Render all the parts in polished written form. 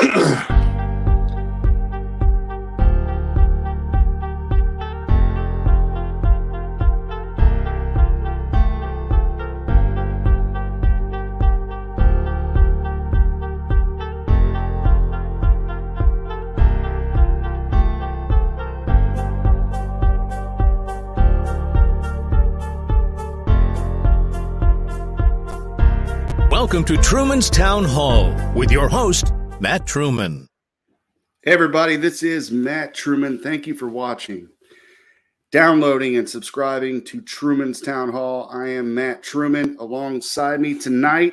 Welcome to Truman's Town Hall with your host, Matt Truman. Hey everybody, this is Matt Truman. Thank you for watching, downloading, and subscribing to Truman's Town Hall. I am Matt Truman. Alongside me tonight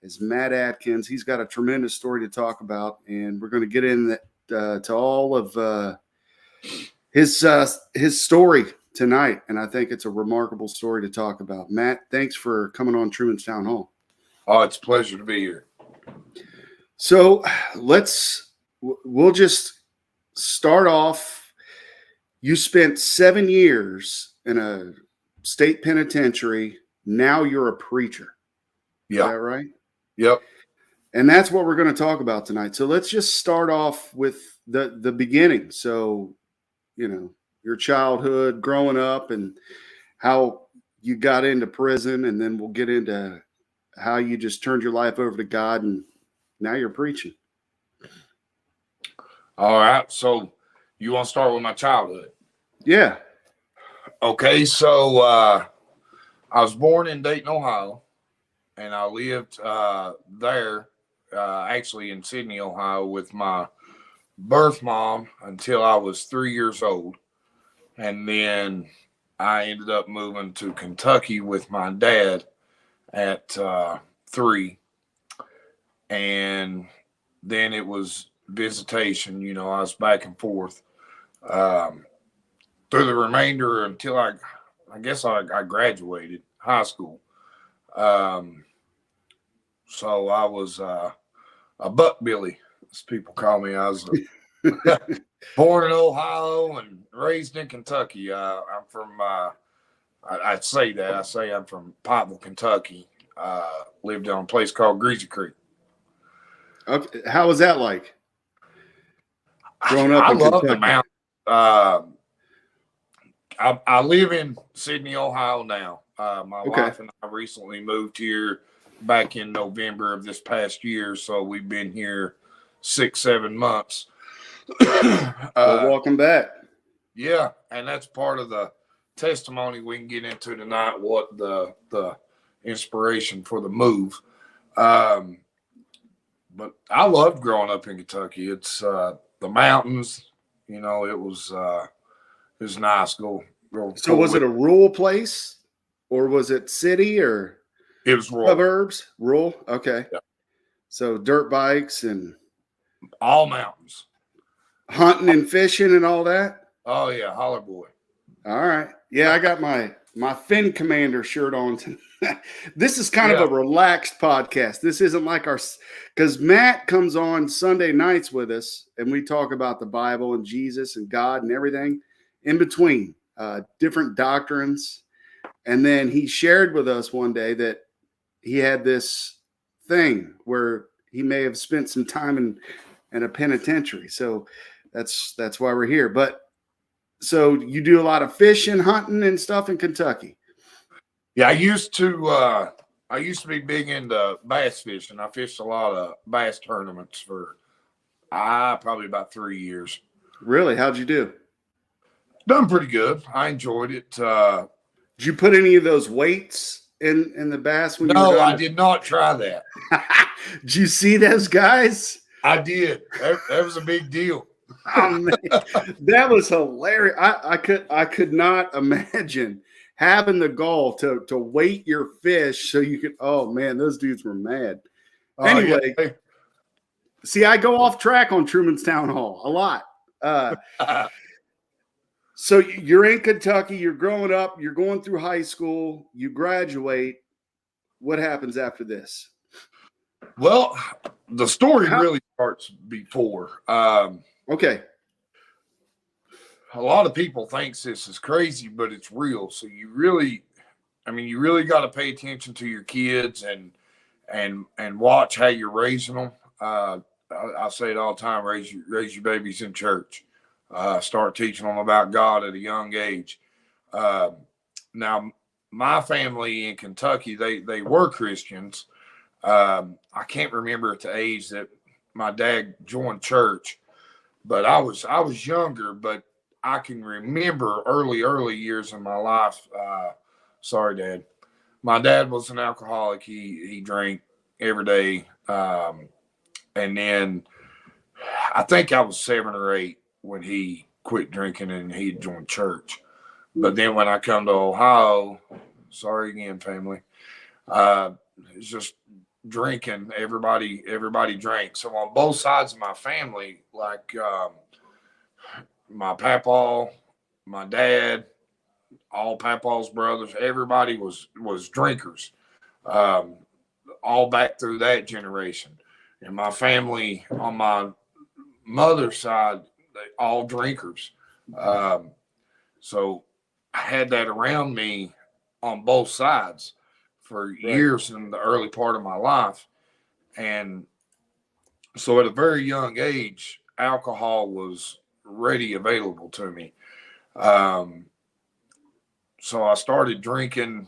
is Matt Adkins. He's got a tremendous story to talk about, and we're going to get into all of his story tonight. And I think it's a remarkable story to talk about. Matt, thanks for coming on Truman's Town Hall. Oh, it's a pleasure to be here. So we'll just start off. You spent 7 years in a state penitentiary. Now you're a preacher. Yeah. Is that right? Yep. And that's what we're going to talk about tonight. So let's just start off with the beginning. So, your childhood, growing up, and how you got into prison, and then we'll get into how you just turned your life over to God, and now you're preaching. All right. So you want to start with my childhood? Yeah. Okay. So I was born in Dayton, Ohio, and I lived there, actually in Sydney, Ohio, with my birth mom until I was 3 years old. And then I ended up moving to Kentucky with my dad at 3, and then it was visitation. I was back and forth through the remainder until I guess I graduated high school. So I was a buck Billy, as people call me. I was born in Ohio and raised in Kentucky. I'm from I say I'm from Pikeville, Kentucky. Lived on a place called Greasy Creek. Okay. How was that like? Growing up in love Kentucky? the mountains. I live in Sydney, Ohio now. My wife and I recently moved here back in November of this past year, so we've been here 6-7 months. Well, welcome back. Yeah, and that's part of the testimony we can get into tonight, what the inspiration for the move. But I loved growing up in Kentucky. It's the mountains, it was nice. Go So was it a rural place, or was it city, or it was rural. Suburbs? Rural. Okay. Yeah. So dirt bikes and all mountains, hunting and fishing and all that. Oh yeah, holler boy. All right. Yeah, I got my Finn Commander shirt on. This is kind of a relaxed podcast. This isn't like because Matt comes on Sunday nights with us, and we talk about the Bible and Jesus and God and everything in between, different doctrines. And then he shared with us one day that he had this thing where he may have spent some time in a penitentiary. So that's why we're here. But so you do a lot of fishing, hunting, and stuff in Kentucky. Yeah, I used to be big into bass fishing. I fished a lot of bass tournaments for probably about 3 years. Really? How'd you do? Done pretty good. I enjoyed it. Did you put any of those weights in the bass when you were done? I did not try that. Did you see those guys? I did. That was a big deal. Oh, man. That was hilarious. I could not imagine having the gall to weight your fish so you could. Oh man, those dudes were mad. Anyway, yeah. See, I go off track on Truman's Town Hall a lot. So you're in Kentucky. You're growing up. You're going through high school. You graduate. What happens after this? Well, the story really starts before. Okay. A lot of people think this is crazy, but it's real. So you really got to pay attention to your kids and watch how you're raising them. I say it all the time, raise your babies in church. Start teaching them about God at a young age. Now, my family in Kentucky, they were Christians. I can't remember at the age that my dad joined church, but I was younger, but I can remember early years in my life. Sorry, Dad. My dad was an alcoholic. He drank every day. And then I think I was 7 or 8 when he quit drinking and he joined church. But then when I come to Ohio, sorry again, family, it's just drinking. Everybody drank. So on both sides of my family, like my papa, my dad, all papa's brothers, everybody was drinkers. All back through that generation. And my family on my mother's side, they all drinkers. So I had that around me on both sides for years in the early part of my life. And so at a very young age, alcohol was ready available to me. So I started drinking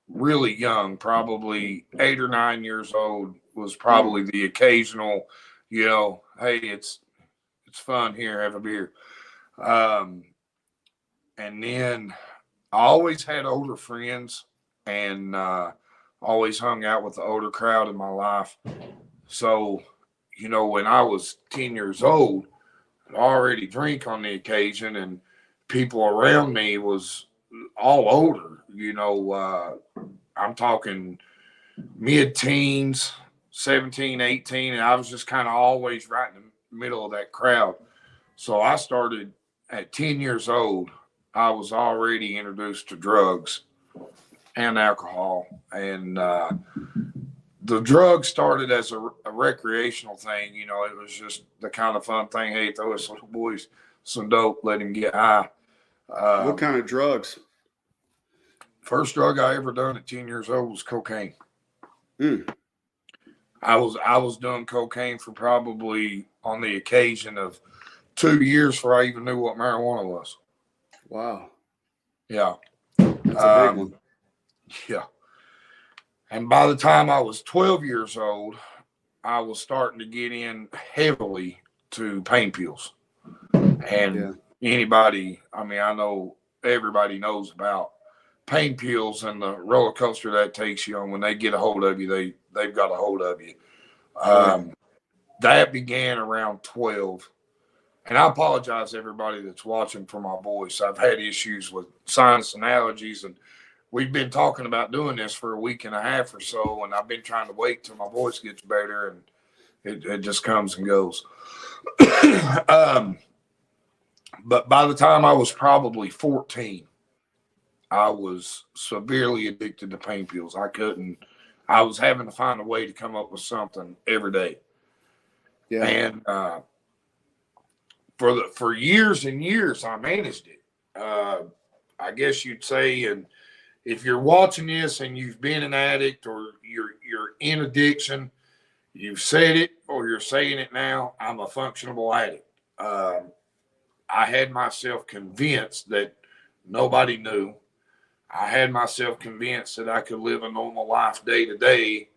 really young, probably 8 or 9 years old, was probably the occasional, hey, it's fun here, have a beer. And then I always had older friends and always hung out with the older crowd in my life. So, when I was 10 years old, I'd already drink on the occasion, and people around me was all older. I'm talking mid-teens, 17, 18, and I was just kind of always right in the middle of that crowd. So I started at 10 years old. I was already introduced to drugs and alcohol. And the drugs started as a recreational thing. It was just the kind of fun thing. Hey, throw us little boys some dope, let him get high. What kind of drugs? First drug I ever done at 10 years old was cocaine. I was doing cocaine for probably on the occasion of 2 years before I even knew what marijuana was. Wow. Yeah. That's a big one. Yeah. And by the time I was 12 years old, I was starting to get in heavily to pain pills. And anybody, I know everybody knows about pain pills and the roller coaster that takes you on. When they get a hold of you, they've got a hold of you. That began around 12. And I apologize to everybody that's watching for my voice. I've had issues with sinus and allergies, and we've been talking about doing this for a week and a half or so, and I've been trying to wait till my voice gets better, and it just comes and goes. But by the time I was probably 14, I was severely addicted to pain pills. I was having to find a way to come up with something every day. Yeah. And for years and years, I managed it. I guess you'd say, and if you're watching this and you've been an addict or you're in addiction, you've said it or you're saying it now, I'm a functionable addict. I had myself convinced that nobody knew. I had myself convinced that I could live a normal life day to day,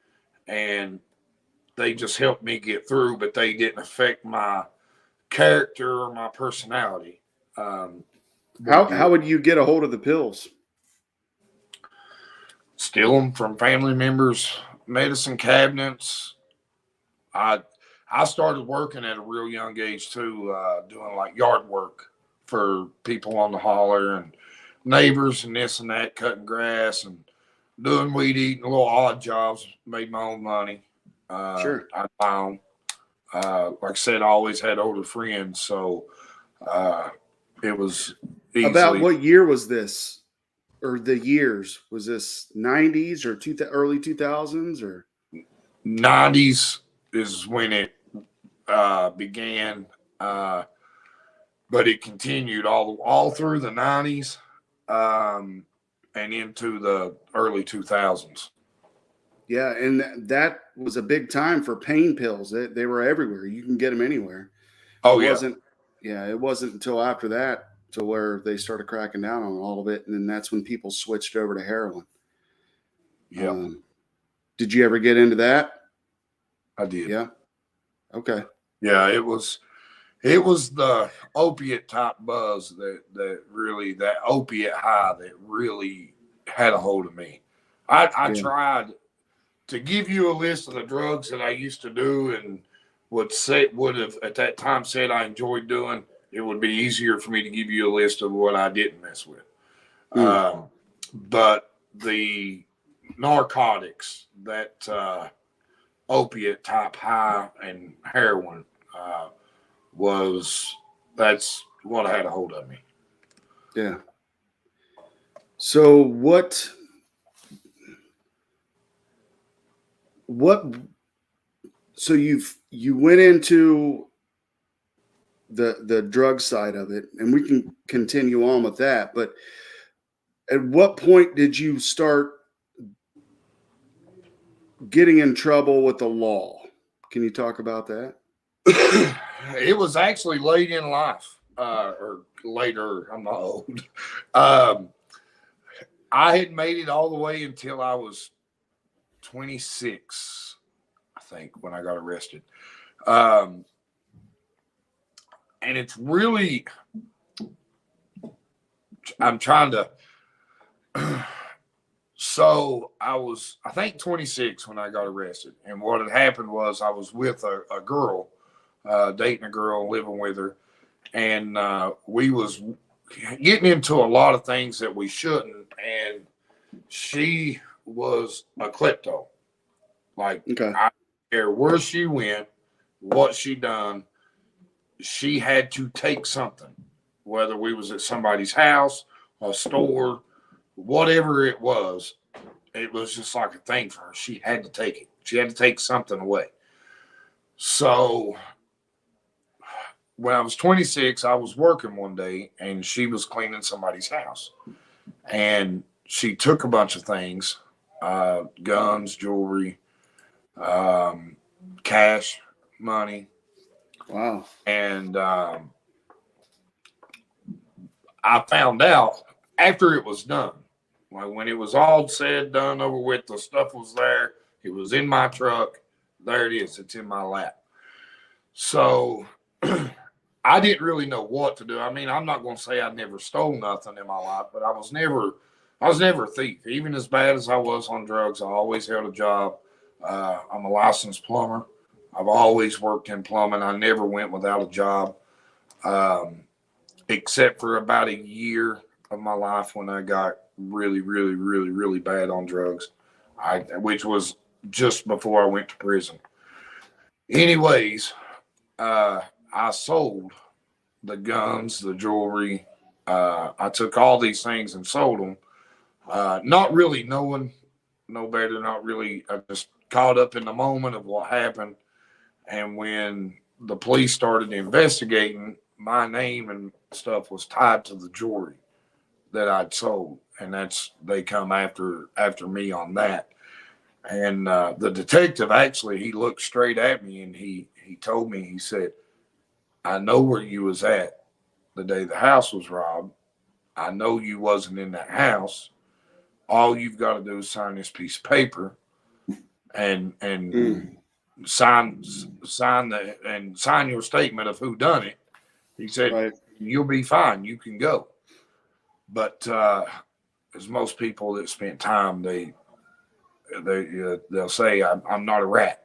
and they just helped me get through, but they didn't affect my character or my personality. How would you get a hold of the pills? Steal them from family members, medicine cabinets. I started working at a real young age too, doing like yard work for people on the holler and neighbors and this and that, cutting grass and doing weed eating, little odd jobs, made my own money. Sure. I found, like I said, I always had older friends, so it was easily. About what year was this, or the years? Was this 90s or early 2000s or? 90s is when it began, but it continued all through the 90s. And into the early 2000s. Yeah, and that was a big time for pain pills. They were everywhere. You can get them anywhere. It Oh, yeah. wasn't, yeah, it wasn't until after that to where they started cracking down on all of it, and then that's when people switched over to heroin. Yeah, Did you ever get into that? I did. Yeah. Okay. Yeah, it was the opiate type buzz that really, that opiate high that really had a hold of me. I Yeah. tried to give you a list of the drugs that I used to do and would have at that time said I enjoyed doing. It would be easier for me to give you a list of what I didn't mess with. But the narcotics, that opiate type high and heroin, that's what had a hold of me. Yeah. So so you went into the drug side of it, and we can continue on with that, but at what point did you start getting in trouble with the law? Can you talk about that? It was actually late in life, or later. I'm not old. I had made it all the way until I was 26, I think, when I got arrested. And it's really, I'm trying to. So I was, I think, 26 when I got arrested. And what had happened was I was with a girl, dating a girl, living with her. And we was getting into a lot of things that we shouldn't. And she was a klepto. Like, Okay. I don't care where she went, what she done, she had to take something. Whether we was at somebody's house, a store, whatever it was just like a thing for her. She had to take it. She had to take something away. So when I was 26, I was working one day and she was cleaning somebody's house. And she took a bunch of things, guns, jewelry, cash, money. Wow. And I found out after it was done. Like, when it was all said, done, over with, the stuff was there. It was in my truck. There it is. It's in my lap. So I didn't really know what to do. I mean, I'm not going to say I never stole nothing in my life, but I was never a thief. Even as bad as I was on drugs, I always held a job. I'm a licensed plumber. I've always worked in plumbing. I never went without a job, except for about a year of my life when I got really, really, really, really bad on drugs, which was just before I went to prison. Anyways, I sold the guns, the jewelry. I took all these things and sold them, not really knowing no better, not really. I just caught up in the moment of what happened. And when the police started investigating, my name and stuff was tied to the jewelry that I'd sold. And they come after me on that. And the detective, actually, he looked straight at me and he told me, he said, I know where you was at the day the house was robbed. I know you wasn't in that house. All you've got to do is sign this piece of paper and sign your statement of who done it. He said, right, you'll be fine. You can go. But as most people that spent time, they'll say, I'm not a rat.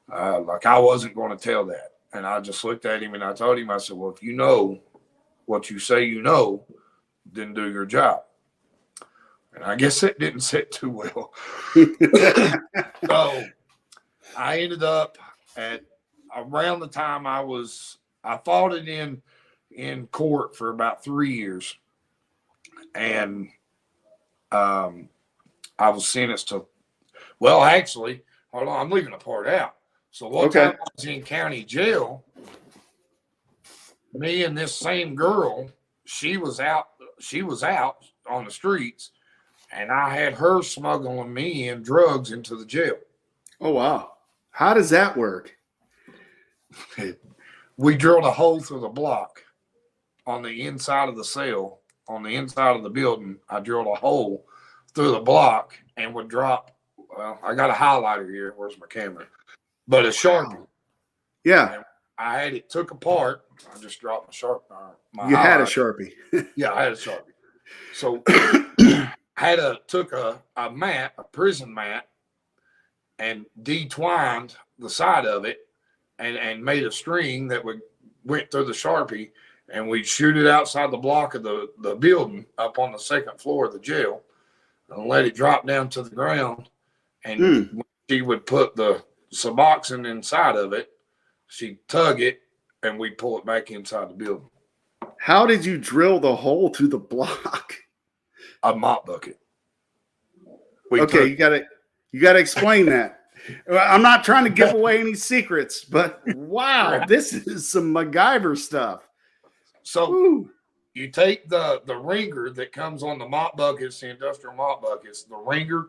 Like, I wasn't going to tell that. And I just looked at him and I told him, I said, well, if you know what you say you know, then do your job. And I guess it didn't sit too well. So I ended up at around the time I fought it in court for about 3 years. And I was sentenced to, well, actually, hold on, I'm leaving a part out. So one time I was in county jail, me and this same girl, she was out on the streets, and I had her smuggling me in drugs into the jail. Oh, wow. How does that work? We drilled a hole through the block on the inside of the cell, on the inside of the building. I drilled a hole through the block and would drop. Well, I got a highlighter here. Where's my camera? But a Sharpie. Wow. Yeah. And I had it took apart. I just dropped my You had a highlighter. Sharpie. Yeah, I had a Sharpie. So took a mat, a prison mat, and detwined the side of it and made a string that went through the Sharpie, and we'd shoot it outside the block of the building up on the second floor of the jail and let it drop down to the ground. And she would put the Suboxone inside of it. She'd tug it, and we'd pull it back inside the building. How did you drill the hole through the block? A mop bucket. You gotta explain that. I'm not trying to give away any secrets, but wow, this is some MacGyver stuff. So you take the ringer that comes on the mop buckets, the industrial mop buckets, the ringer.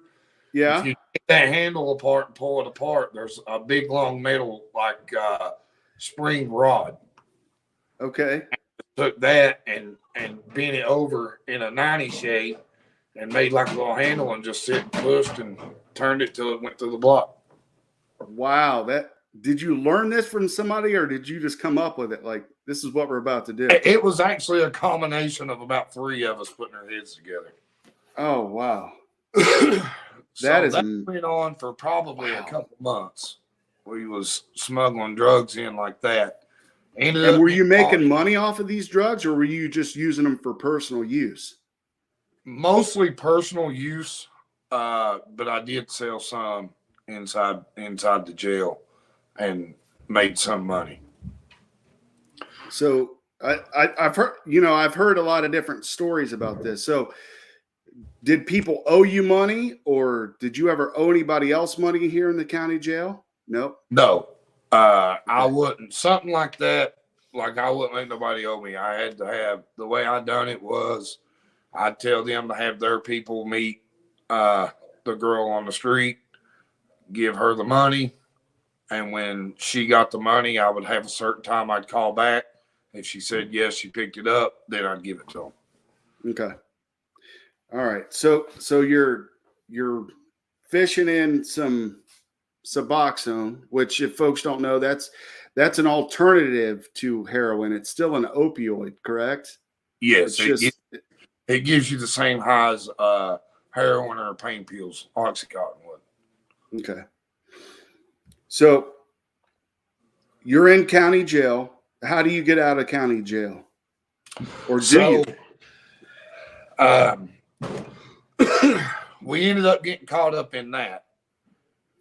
Yeah. If you take that handle apart and pull it apart, there's a big long metal like spring rod. Okay. Took that and bent it over in a 90 shape and made like a little handle and just sit and pushed and turned it till it went through the block. Wow. Did you learn this from somebody, or did you just come up with it? Like, this is what we're about to do. It was actually a combination of about 3 of us putting our heads together. Oh, wow. That went on for probably a couple months. We was smuggling drugs in like that. And were you making money off of these drugs, or were you just using them for personal use? Mostly personal use, but I did sell some inside the jail and made some money. So I've heard a lot of different stories about this. So did people owe you money, or did you ever owe anybody else money here in the county jail? Nope. No. I wouldn't. Something like that, like I wouldn't let nobody owe me. I had to have, the way I done it was I'd tell them to have their people meet the girl on the street, give her the money, and when she got the money, I would have a certain time I'd call back. If she said yes, she picked it up, then I'd give it to them. Okay. All right. So you're fishing in some Suboxone, which, if folks don't know, that's an alternative to heroin. It's still an opioid, correct? Yes. It gives you the same high as heroin or pain pills, Oxycontin would. Okay. So you're in county jail. How do you get out of county jail? Or do you? We ended up getting caught up in that.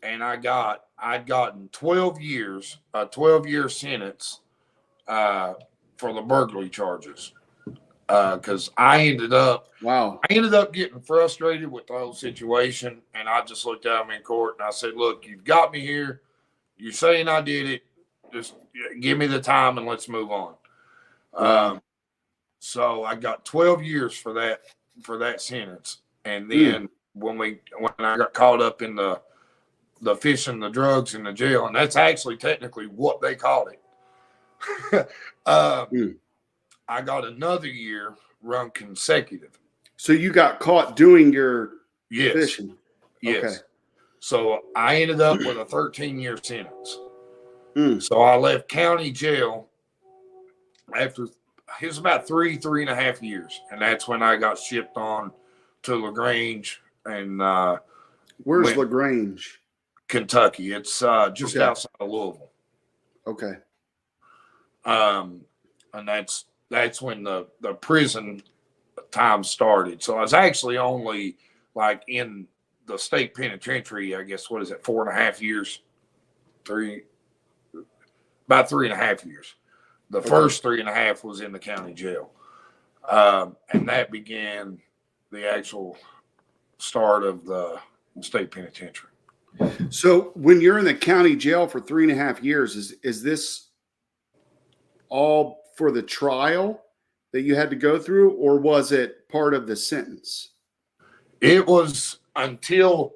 And I'd gotten 12 years, a 12-year sentence for the burglary charges. Because I ended up getting frustrated with the whole situation, and I just looked at him in court and I said, "Look, you've got me here. You're saying I did it. Just give me the time and let's move on." So I got 12 years for that sentence, and then when I got caught up in the fishing, the drugs in the jail, and that's actually technically what they called it. I got another year run consecutive. So you got caught doing your fishing? Yes. Okay. So I ended up with a 13-year sentence. So I left county jail after, it was about 3.5 years. And that's when I got shipped on to LaGrange. And where's LaGrange? Kentucky. It's just outside of Louisville. Okay. And that's when the prison time started. So I was actually only like in the state penitentiary, I guess, 4.5 years? About 3.5 years. The first 3.5 was in the county jail. And that began the actual start of the state penitentiary. So when you're in the county jail for 3.5 years, is this all for the trial that you had to go through, or was it part of the sentence? It was until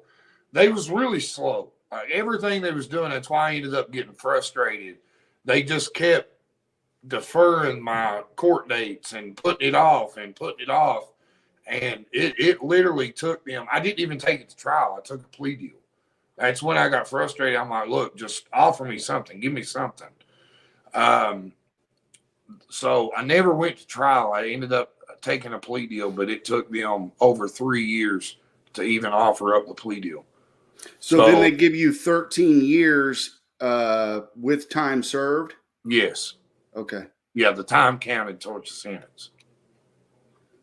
they was really slow everything they was doing. That's why I ended up getting frustrated. They just kept deferring my court dates and putting it off. And it literally took them. I didn't even take it to trial. I took a plea deal. That's when I got frustrated. I'm like, look, just offer me something. Give me something. So I never went to trial. I ended up taking a plea deal, but it took them over 3 years to even offer up the plea deal. So then they give you 13 years with time served? Yes. Okay. Yeah, the time counted towards the sentence.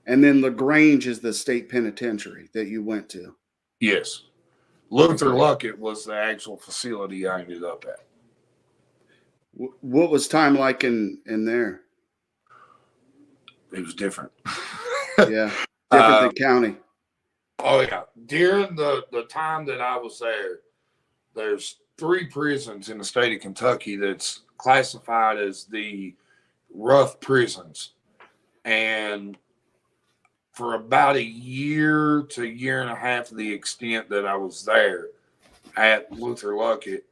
And then LaGrange is the state penitentiary that you went to? Yes. Luther Luckett was the actual facility I ended up at. What was time like in there? It was different. Yeah, different than county. Oh, yeah. During the time that I was there, there's 3 prisons in the state of Kentucky that's classified as the rough prisons. And for about a year to year and a half of the extent that I was there at Luther Luckett,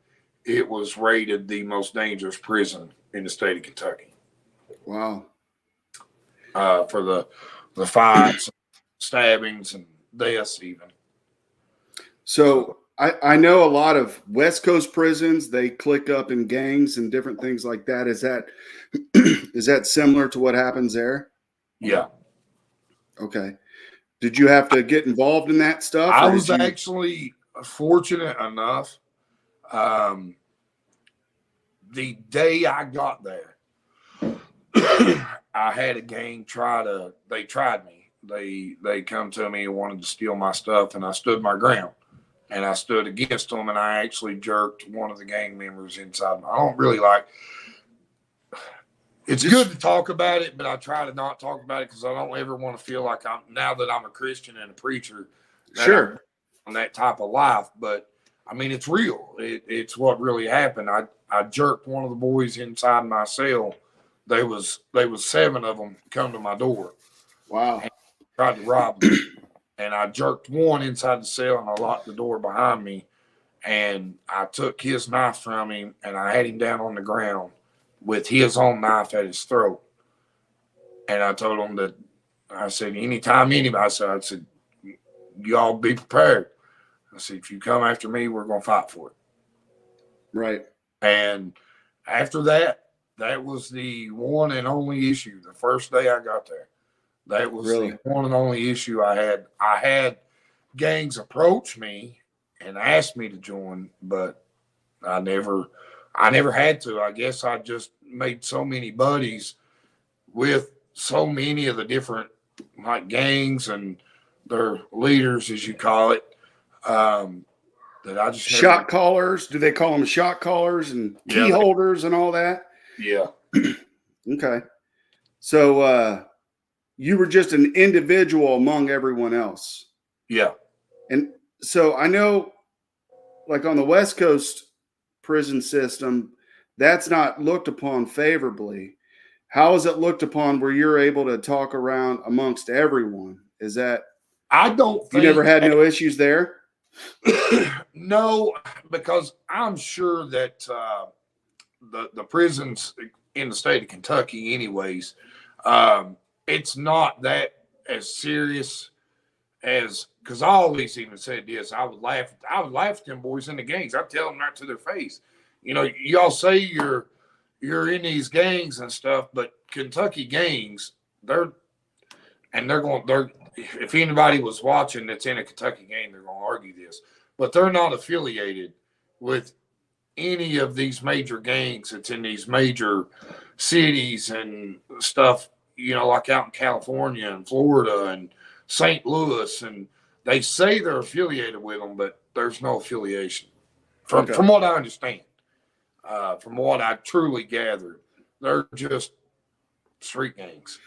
it was rated the most dangerous prison in the state of Kentucky. Wow. For the fights, stabbings, and deaths even. So I know a lot of West Coast prisons, they click up in gangs and different things like that. Is that similar to what happens there? Yeah. Okay. Did you have to get involved in that stuff? I was actually fortunate enough. The day I got there, I had a gang they tried me. They come to me and wanted to steal my stuff, and I stood my ground. And I stood against them, and I actually jerked one of the gang members inside. I don't really it's good to talk about it, but I try to not talk about it because I don't ever want to feel like now that I'm a Christian and a preacher, sure, on that type of life. But I mean, it's real. It's what really happened. I jerked one of the boys inside my cell. There was 7 of them come to my door. Wow. And tried to rob me. And I jerked one inside the cell, and I locked the door behind me. And I took his knife from him, and I had him down on the ground with his own knife at his throat. And I told him that, I said, anytime anybody, I said, y'all be prepared. I said, if you come after me, we're going to fight for it. Right. And after that was the one and only issue. The first day I got there, that was the one and only issue I had. I had gangs approach me and ask me to join, but I never had to. I guess I just made so many buddies with so many of the different gangs and their leaders, as you call it, that I just shot callers. Do they call them shot callers and key holders and all that? Yeah. Okay. So you were just an individual among everyone else. Yeah. And so I know, like on the West Coast prison system, that's not looked upon favorably. How is it looked upon where you're able to talk around amongst everyone? Is that I don't think you never had no issues there? No, because I'm sure that the prisons in the state of Kentucky, anyways, it's not that as serious as, because I always even said this. I would laugh at them boys in the gangs. I tell them right to their face. You know, y'all say you're in these gangs and stuff, but Kentucky gangs, if anybody was watching that's in a Kentucky gang, they're going to argue this, but they're not affiliated with any of these major gangs that's in these major cities and stuff, you know, like out in California and Florida and St. Louis. And they say they're affiliated with them, but there's no affiliation from what I understand. From what I truly gathered, they're just street gangs.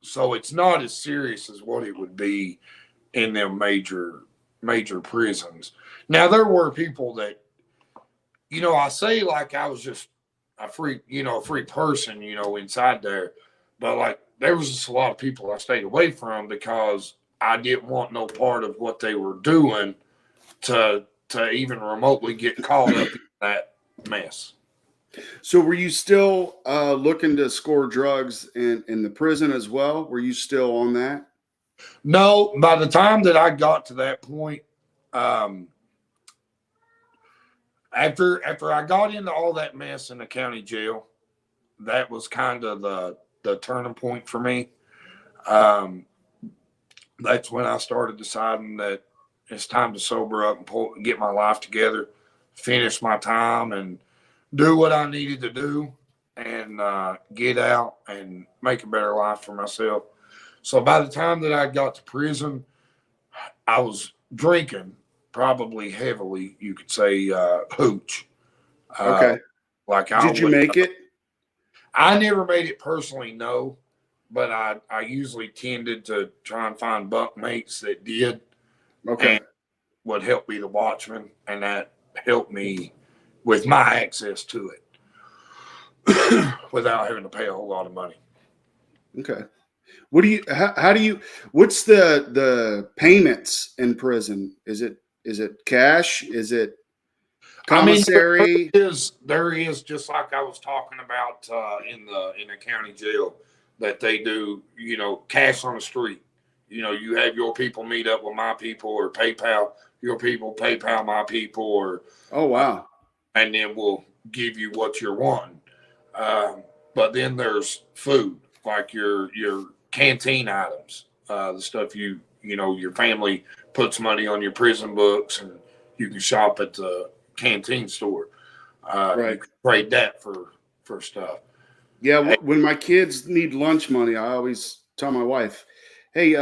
So it's not as serious as what it would be in them major prisons. Now, there were people that, you know, I say like I was just a free person, you know, inside there. But like there was just a lot of people I stayed away from because I didn't want no part of what they were doing to to even remotely get caught up in that mess. So were you still looking to score drugs in the prison as well? Were you still on that? No, by the time that I got to that point, after I got into all that mess in the county jail, that was kind of the turning point for me. That's when I started deciding that it's time to sober up and get my life together, finish my time, and do what I needed to do, and get out and make a better life for myself. So by the time that I got to prison, I was drinking probably heavily, you could say, hooch. Okay. Did you make it? I never made it personally, no. But I usually tended to try and find bunk mates that did. Okay. And would help be the watchman. And that helped me with my access to it without having to pay a whole lot of money. Okay. How do you, what's the payments in prison? Is it cash? Is it commissary? I mean, there is just like I was talking about in the county jail, that they do, cash on the street. You have your people meet up with my people, or PayPal your people, PayPal my people, or oh wow, and then we'll give you what you're wanting. But then there's food, like your canteen items, the stuff your family puts money on your prison books, and you can shop at the canteen store. Right. You can trade that for stuff. Yeah, when my kids need lunch money, I always tell my wife, hey,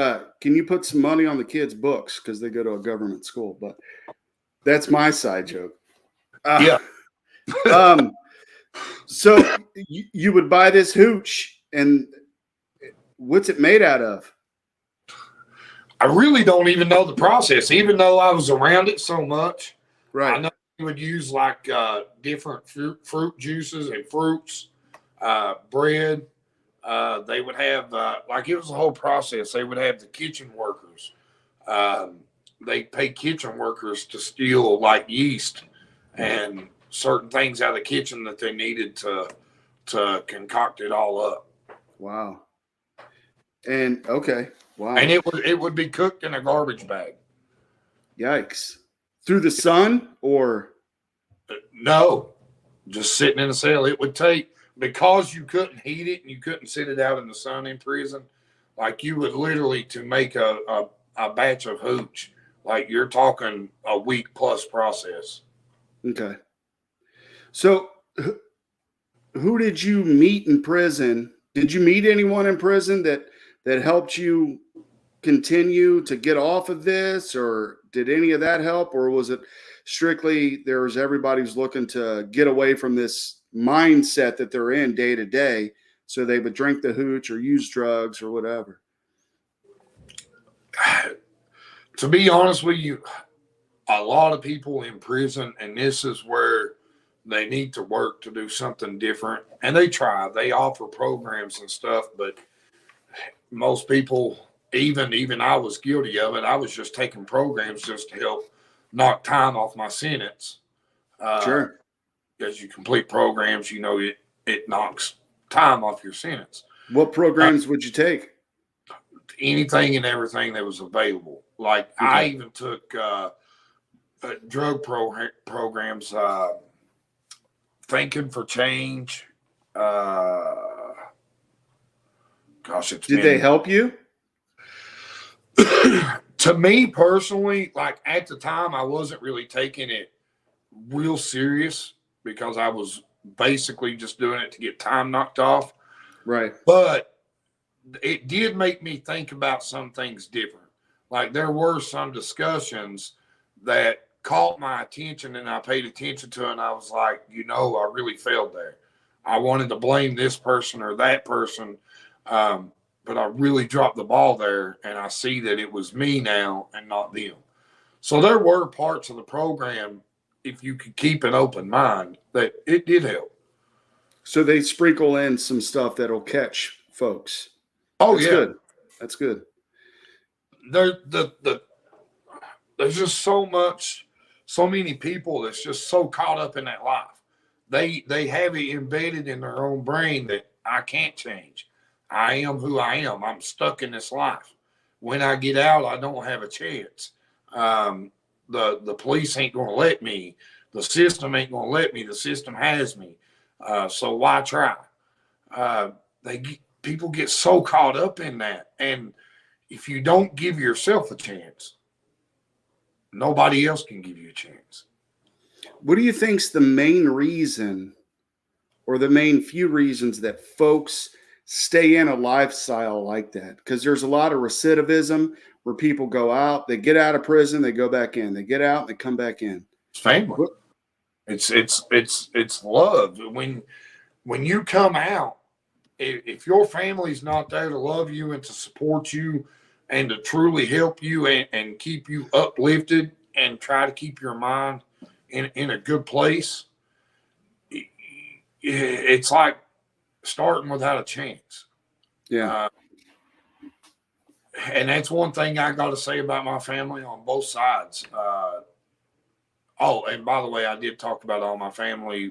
can you put some money on the kids' books? Because they go to a government school. But that's my side joke. Yeah. So you would buy this hooch, and what's it made out of? I really don't even know the process, even though I was around it so much. Right. I know you would use like different fruit juices and fruits, bread. They would have like it was a whole process. They would have the kitchen workers. They pay kitchen workers to steal like yeast and certain things out of the kitchen that they needed to concoct it all up. Wow. And okay. Wow. And it would be cooked in a garbage bag. Yikes. Through the sun or? No, just sitting in a cell. It would take, because you couldn't heat it and you couldn't sit it out in the sun in prison, like you would literally, to make a batch of hooch, like you're talking a week plus process. Okay. So who did you meet in prison? Did you meet anyone in prison that helped you continue to get off of this, or did any of that help, or was it strictly everybody's looking to get away from this mindset that they're in day to day, so they would drink the hooch or use drugs or whatever? To be honest with you, a lot of people in prison, and this is where they need to work to do something different, and they offer programs and stuff, but most people, even I was guilty of it. I was just taking programs just to help knock time off my sentence. Sure. As you complete programs, it knocks time off your sentence. What programs would you take? Anything and everything that was available. Like okay. I even took drug programs, Thinking for Change. Did they help you? To me personally, like at the time, I wasn't really taking it real serious because I was basically just doing it to get time knocked off. Right. But it did make me think about some things different. Like there were some discussions that caught my attention and I paid attention to, and I was like, I really failed there. I wanted to blame this person or that person, but I really dropped the ball there, and I see that it was me now and not them. So there were parts of the program, if you could keep an open mind, that it did help. So they sprinkle in some stuff that'll catch folks. Oh, that's yeah. Good. That's good. There's just so so many people that's just so caught up in that life. They have it embedded in their own brain that I can't change. I am who I am. I'm stuck in this life. When I get out, I don't have a chance. The police ain't going to let me. The system ain't going to let me. The system has me. So why try? People get so caught up in that. And if you don't give yourself a chance, nobody else can give you a chance. What do you think's the main reason, or the main few reasons, that folks stay in a lifestyle like that? Because there's a lot of recidivism where people go out, they get out of prison, they go back in, they get out, they come back in. It's family. What? It's love. When you come out, if your family's not there to love you and to support you and to truly help you and keep you uplifted and try to keep your mind in a good place, it's like starting without a chance. Yeah. And that's one thing I got to say about my family on both sides. And by the way, I did talk about all my family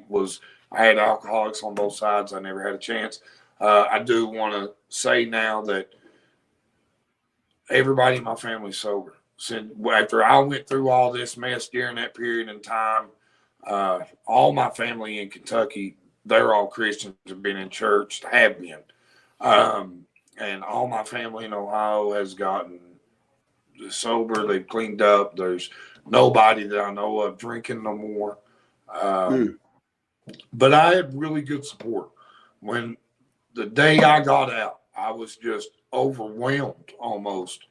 I had alcoholics on both sides. I never had a chance. I do want to say now that everybody in my family's sober. So after I went through all this mess during that period in time, all my family in Kentucky, they're all Christians, have been in church, have been. And all my family in Ohio has gotten sober. They've cleaned up. There's nobody that I know of drinking no more. But I had really good support. When the day I got out, I was just overwhelmed almost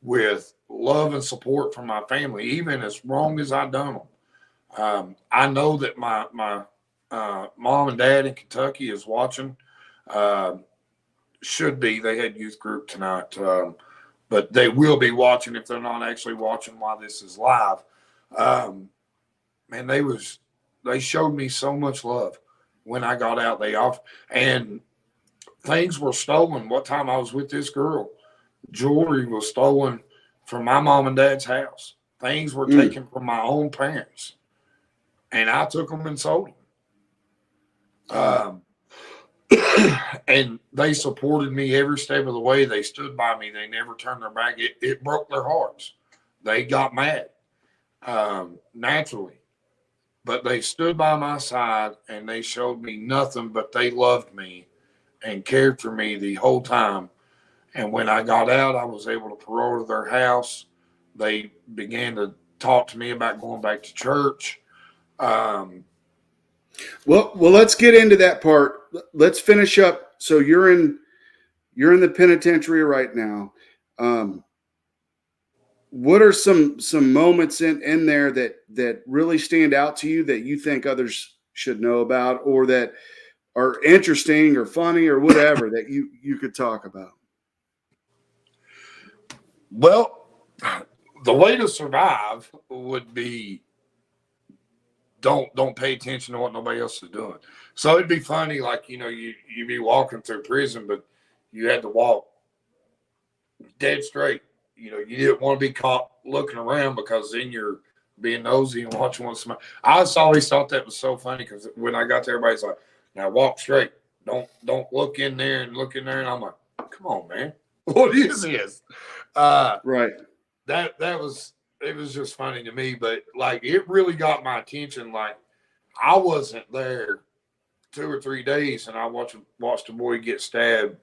with love and support from my family, even as wrong as I done them. I know that my mom and dad in Kentucky is watching. Should be. They had youth group tonight, but they will be watching if they're not actually watching while this is live. Man, they showed me so much love when I got out. And things were stolen. What time I was with this girl, jewelry was stolen from my mom and dad's house. Things were taken from my own parents, and I took them and sold them. And they supported me every step of the way. They stood by me. They never turned their back. It broke their hearts. They got mad, naturally. But they stood by my side, and they showed me nothing but they loved me and cared for me the whole time. And when I got out, I was able to parole to their house. They began to talk to me about going back to church. Well, let's get into that part. Let's finish up. So you're in the penitentiary right now. What are some moments in there that really stand out to you that you think others should know about, or that are interesting or funny or whatever that you could talk about? Well, the way to survive would be don't pay attention to what nobody else is doing. So it'd be funny, like, you'd be walking through prison, but you had to walk dead straight. You didn't want to be caught looking around, because then you're being nosy and watching what's smile. I just always thought that was so funny, because when I got there, everybody's like, now walk straight. Don't look in there and look in there. And I'm like, come on, man. What is this? Right. It was just funny to me, but like, it really got my attention. Like, I wasn't there 2 or 3 days, and I watched a boy get stabbed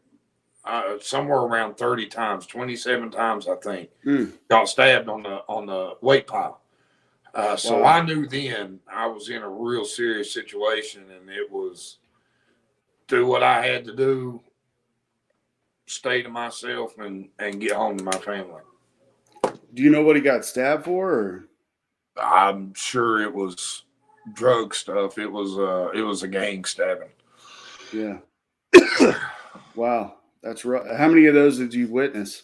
somewhere around 30 times, 27 times, I think. Got stabbed on the weight pile. So wow. I knew then I was in a real serious situation, and it was do what I had to do, stay to myself, and get home to my family. Do you know what he got stabbed for? Or? I'm sure it was drug stuff. It was a gang stabbing. Yeah. Wow. That's right. How many of those did you witness?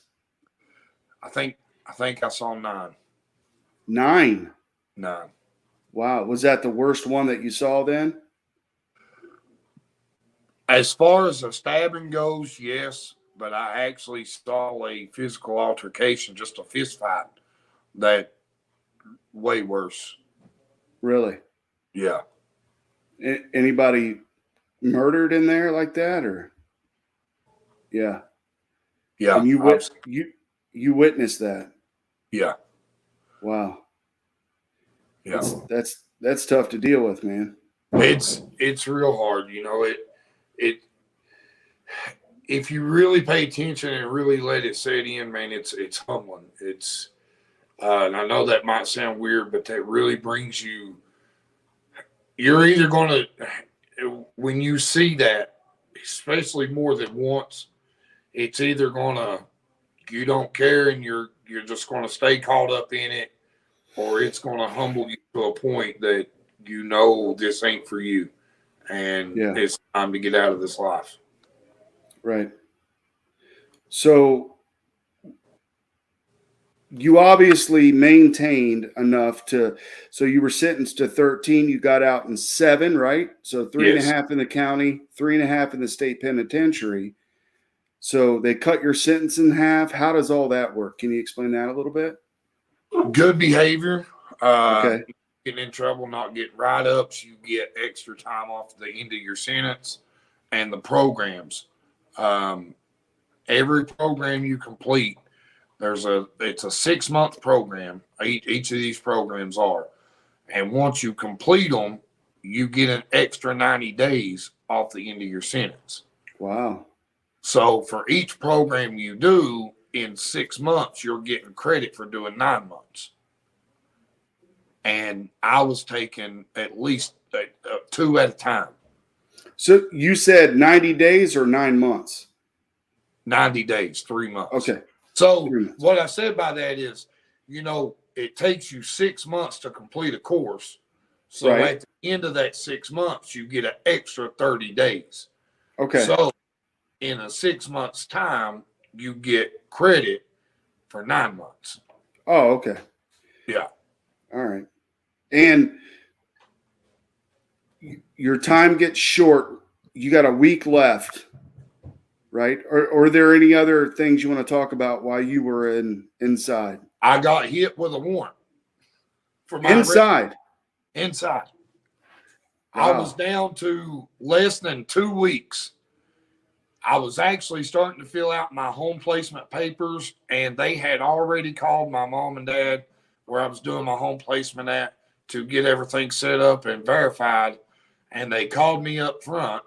I think I saw 9. 9? 9. Wow. Was that the worst one that you saw then? As far as the stabbing goes, yes. But I actually saw a physical altercation, just a fist fight, that way worse Really? Yeah. Anybody murdered in there like that, or? Yeah. Yeah. And you witnessed that. Yeah. Wow. Yeah. That's tough to deal with, man. It's real hard. It if you really pay attention and really let it set in, man, it's humbling. And I know that might sound weird, but that really brings you. You're either going to, when you see that, especially more than once, it's either going to, you don't care and you're just going to stay caught up in it, or it's going to humble you to a point that this ain't for you, and it's time to get out of this life. Right. So you obviously maintained enough so you were sentenced to 13, you got out in 7, right? So 3.5 in the county, 3.5 in the state penitentiary. So they cut your sentence in half. How does all that work? Can you explain that a little bit? Good behavior. Okay. Getting in trouble, not getting write-ups, you get extra time off the end of your sentence, and the programs. Every program you complete, it's a 6-month program. Each of these programs are, and once you complete them, you get an extra 90 days off the end of your sentence. Wow. So for each program you do in 6 months, you're getting credit for doing 9 months. And I was taking at least 2 at a time. So you said 90 days or 9 months? 90 days, 3 months. Okay. So what I said by that is, it takes you 6 months to complete a course. So at the end of that 6 months, you get an extra 30 days. Okay. So in a 6 months time, you get credit for 9 months. Oh, okay. Yeah. All right. And your time gets short. You got a week left, right? Or are there any other things you want to talk about while you were inside? I got hit with a warrant for my inside. Inside. Wow. I was down to less than 2 weeks. I was actually starting to fill out my home placement papers, and they had already called my mom and dad where I was doing my home placement at to get everything set up and verified. And they called me up front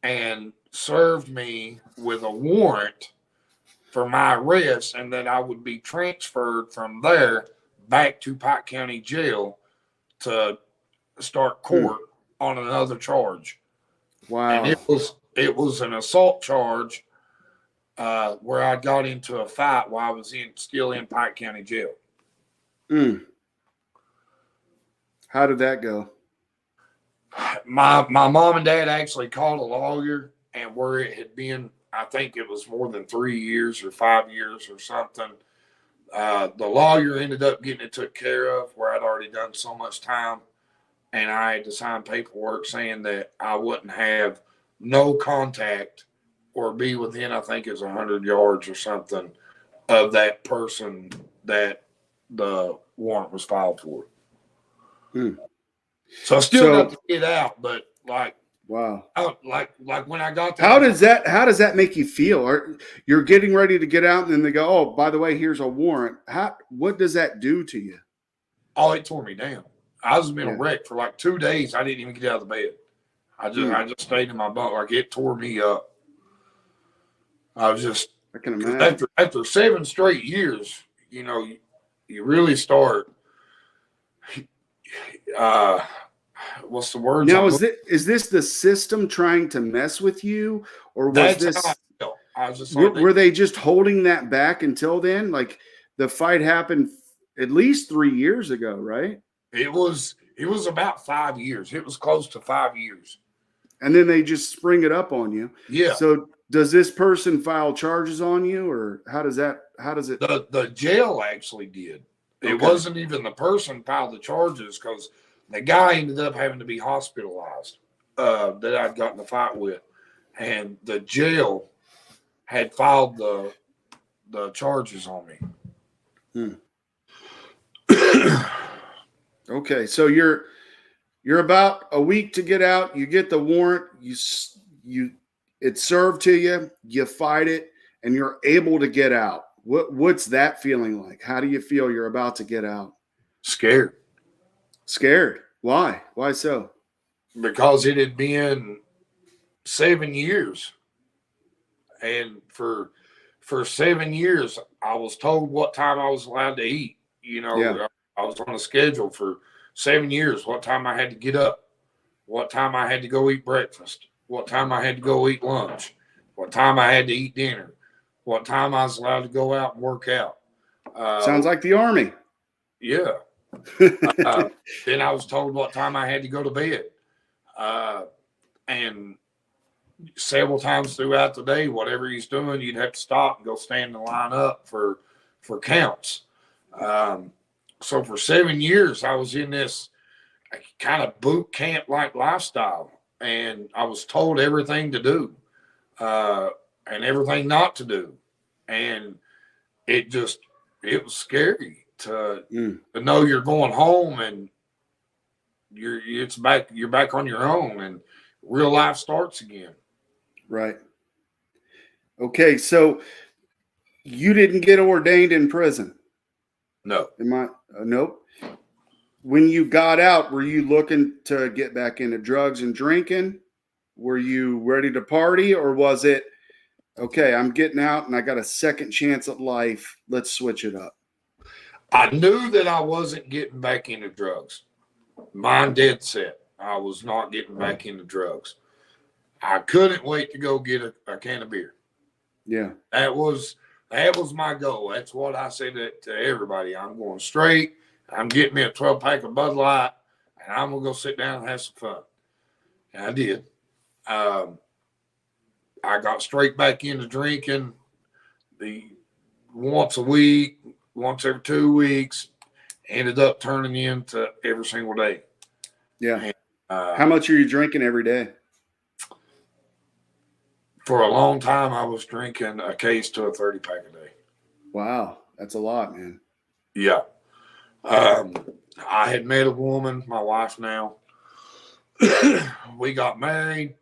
and served me with a warrant for my arrest, and that I would be transferred from there back to Pike County Jail to start court on another charge. Wow. And it was an assault charge where I got into a fight while I was still in Pike County Jail. How did that go? My mom and dad actually called a lawyer, and where it had been, I think it was more than 3 years or 5 years or something. The lawyer ended up getting it took care of where I'd already done so much time, and I had to sign paperwork saying that I wouldn't have no contact or be within, I think it's 100 yards or something of that person that the warrant was filed for. So I still got to get out, but wow. Like when I got there. How does that make you feel? You're getting ready to get out, and then they go, "Oh, by the way, here's a warrant." What does that do to you? Oh, it tore me down. I was in a wreck for 2 days. I didn't even get out of the bed. I just stayed in my bunk. It tore me up. I was just. I can imagine. After 7 straight years, you really start. What's the word? Now, is this the system trying to mess with you, or was this? How I felt. I was just were they just holding that back until then? Like the fight happened at least 3 years ago, right? It was about 5 years. It was close to 5 years. And then they just spring it up on you. Yeah. So does this person file charges on you, or how does it? The jail actually did. It wasn't even the person filed the charges, because the guy ended up having to be hospitalized that I'd gotten a fight with. And the jail had filed the charges on me. Okay, so you're about a week to get out. You get the warrant. It's served to you. You fight it, and you're able to get out. What's that feeling like? How do you feel you're about to get out? Scared. Scared. Why? Why so? Because it had been 7 years, and for 7 years, I was told what time I was allowed to eat. Yeah. I was on a schedule for 7 years. What time I had to get up, what time I had to go eat breakfast, what time I had to go eat lunch, what time I had to eat dinner, what time I was allowed to go out and work out. Sounds like the Army. Yeah. Then I was told what time I had to go to bed. And several times throughout the day, whatever he's doing, you'd have to stop and go stand and line up for counts. So for 7 years, I was in this kind of boot camp like lifestyle, and I was told everything to do and everything not to do, and it was scary to know you're going home and you're back on your own, and real life starts again. Right. Okay, so you didn't get ordained in prison. No. Nope. When you got out, were you looking to get back into drugs and drinking? Were you ready to party, or was it, okay, I'm getting out and I got a second chance at life. Let's switch it up. I knew that I wasn't getting back into drugs. Mine dead set. I was not getting back into drugs. I couldn't wait to go get a can of beer. Yeah. That was my goal. That's what I said to everybody. I'm going straight. I'm getting me a 12-pack of Bud Light, and I'm going to go sit down and have some fun. And I did. I got straight back into drinking once a week, once every 2 weeks, ended up turning into every single day. Yeah. And, how much are you drinking every day? For a long time, I was drinking a case to a 30-pack a day. Wow. That's a lot, man. Yeah. I had met a woman, my wife now. We got married.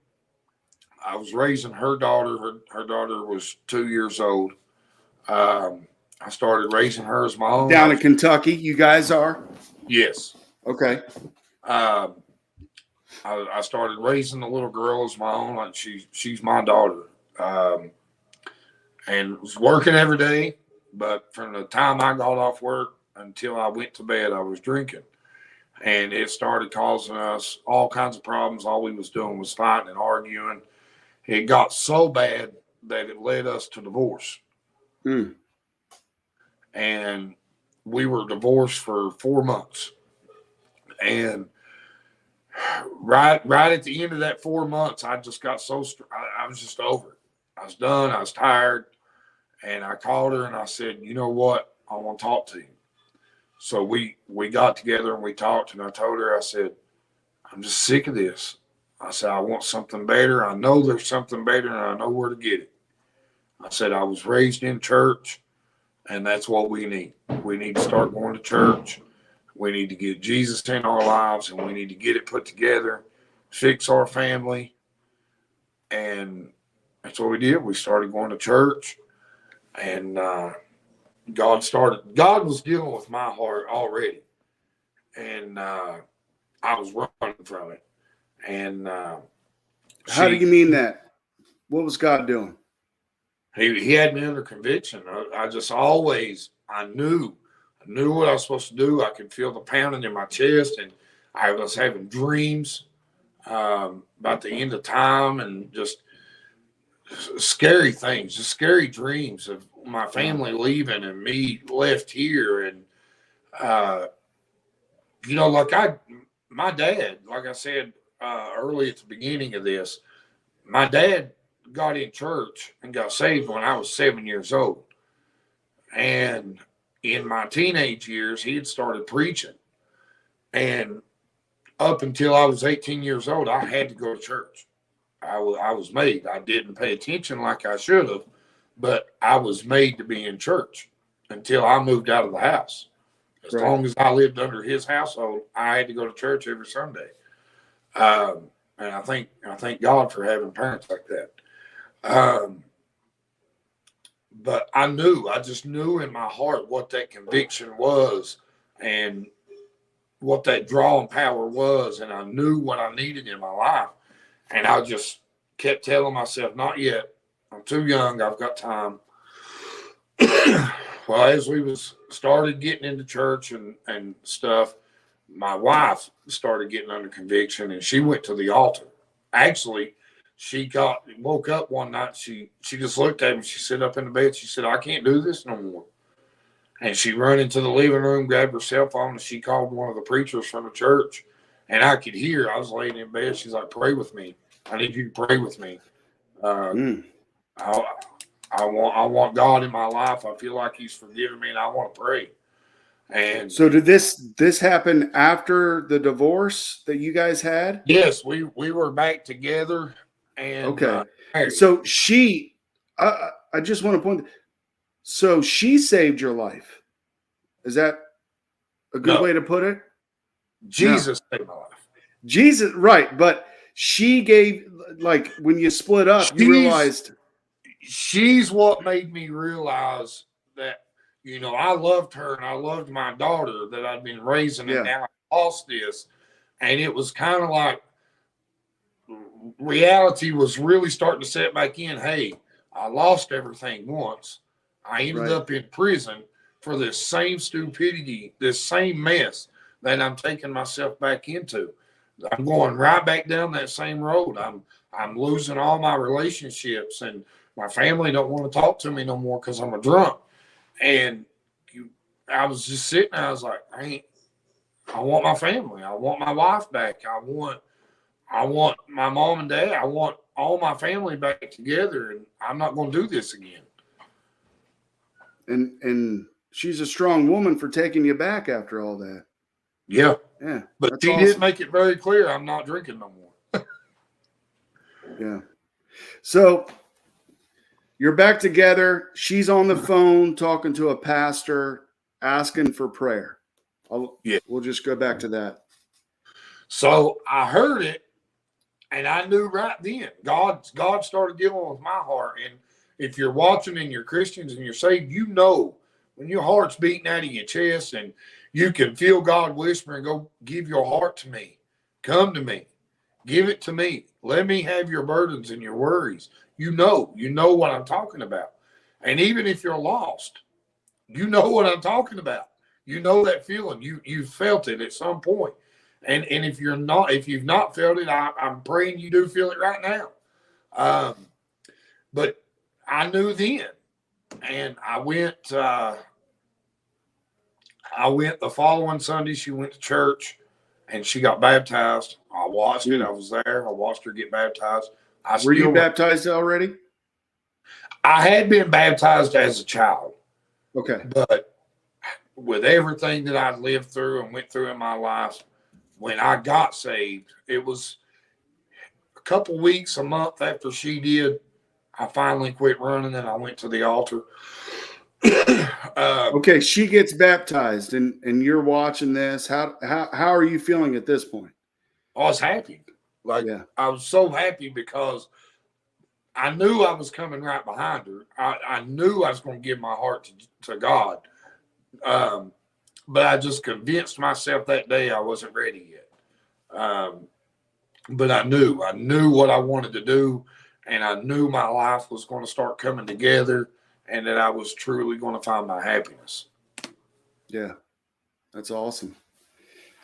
I was raising her daughter. Her daughter was 2 years old. I started raising her as my own. Down in Kentucky, you guys are? Yes. Okay. I started raising the little girl as my own. Like she's my daughter. And was working every day. But from the time I got off work until I went to bed, I was drinking. And it started causing us all kinds of problems. All we was doing was fighting and arguing. It got so bad that it led us to divorce. And we were divorced for 4 months. And right at the end of that 4 months, I just got I was just over it. I was done. I was tired. And I called her and I said, you know what? I want to talk to you. So we got together and we talked, and I told her, I said, I'm just sick of this. I said, I want something better. I know there's something better, and I know where to get it. I said, I was raised in church, and that's what we need. We need to start going to church. We need to get Jesus in our lives, and we need to get it put together, fix our family. And that's what we did. We started going to church, and God was dealing with my heart already. And I was running from it. And how do you mean that? What was God doing? He had me under conviction. I knew what I was supposed to do. I could feel the pounding in my chest, and I was having dreams about the end of time, and just scary things, just scary dreams of my family leaving and me left here. And my dad, like I said early at the beginning of this, my dad got in church and got saved when I was 7 years old. And in my teenage years, he had started preaching. And up until I was 18 years old, I had to go to church. I was made. I didn't pay attention like I should have, but I was made to be in church until I moved out of the house. As long as I lived under his household, I had to go to church every Sunday. And I thank God for having parents like that. But I just knew in my heart what that conviction was and what that drawing power was. And I knew what I needed in my life. And I just kept telling myself, not yet. I'm too young. I've got time. Well, as we started getting into church and stuff, my wife started getting under conviction, and she went to the altar. Actually, she woke up one night. She just looked at me. She sat up in the bed. She said, "I can't do this no more." And she ran into the living room, grabbed her cell phone, and she called one of the preachers from the church. And I could hear. I was laying in bed. She's like, "Pray with me. I need you to pray with me. I want God in my life. I feel like He's forgiven me, and I want to pray." And so, did this happen after the divorce that you guys had? Yes, we were back together. And okay, so she, I just want to point. So she saved your life. Is that a good way to put it? Jesus saved my life. Jesus, right? But she gave, like, when you split up, you realized. She's what made me realize that, I loved her and I loved my daughter that I'd been raising, and now I lost this. And it was kind of like reality was really starting to set back in. Hey, I lost everything once. I ended up in prison for this same stupidity, this same mess that I'm taking myself back into. I'm going right back down that same road. I'm losing all my relationships, and my family don't want to talk to me no more because I'm a drunk. And I was just sitting there. I was like, I want my family. I want my wife back. I want my mom and dad. I want all my family back together, and I'm not going to do this again. And she's a strong woman for taking you back after all that. Yeah. Yeah. But she did make it very clear I'm not drinking no more. Yeah. So you're back together. She's on the phone talking to a pastor, asking for prayer. We'll just go back to that. So I heard it, and I knew right then God started dealing with my heart. And if you're watching and you're Christians and you're saved, when your heart's beating out of your chest and you can feel God whispering, "Go give your heart to me. Come to me. Give it to me. Let me have your burdens and your worries." You know what I'm talking about. And even if you're lost, you know what I'm talking about. You know that feeling. You felt it at some point. And if you've not felt it, I'm praying you do feel it right now. But I knew then, and I went the following Sunday. She went to church, and she got baptized. I watched it. I was there. I watched her get baptized. Were you baptized already? I had been baptized as a child. Okay. But with everything that I lived through and went through in my life, when I got saved, it was a couple weeks, a month after she did, I finally quit running and I went to the altar. Okay, she gets baptized and you're watching this. How are you feeling at this point? I was happy. I was so happy because I knew I was coming right behind her. I knew I was going to give my heart to God. But I just convinced myself that day I wasn't ready yet. But I knew what I wanted to do, and I knew my life was going to start coming together, and that I was truly going to find my happiness. Yeah, that's awesome.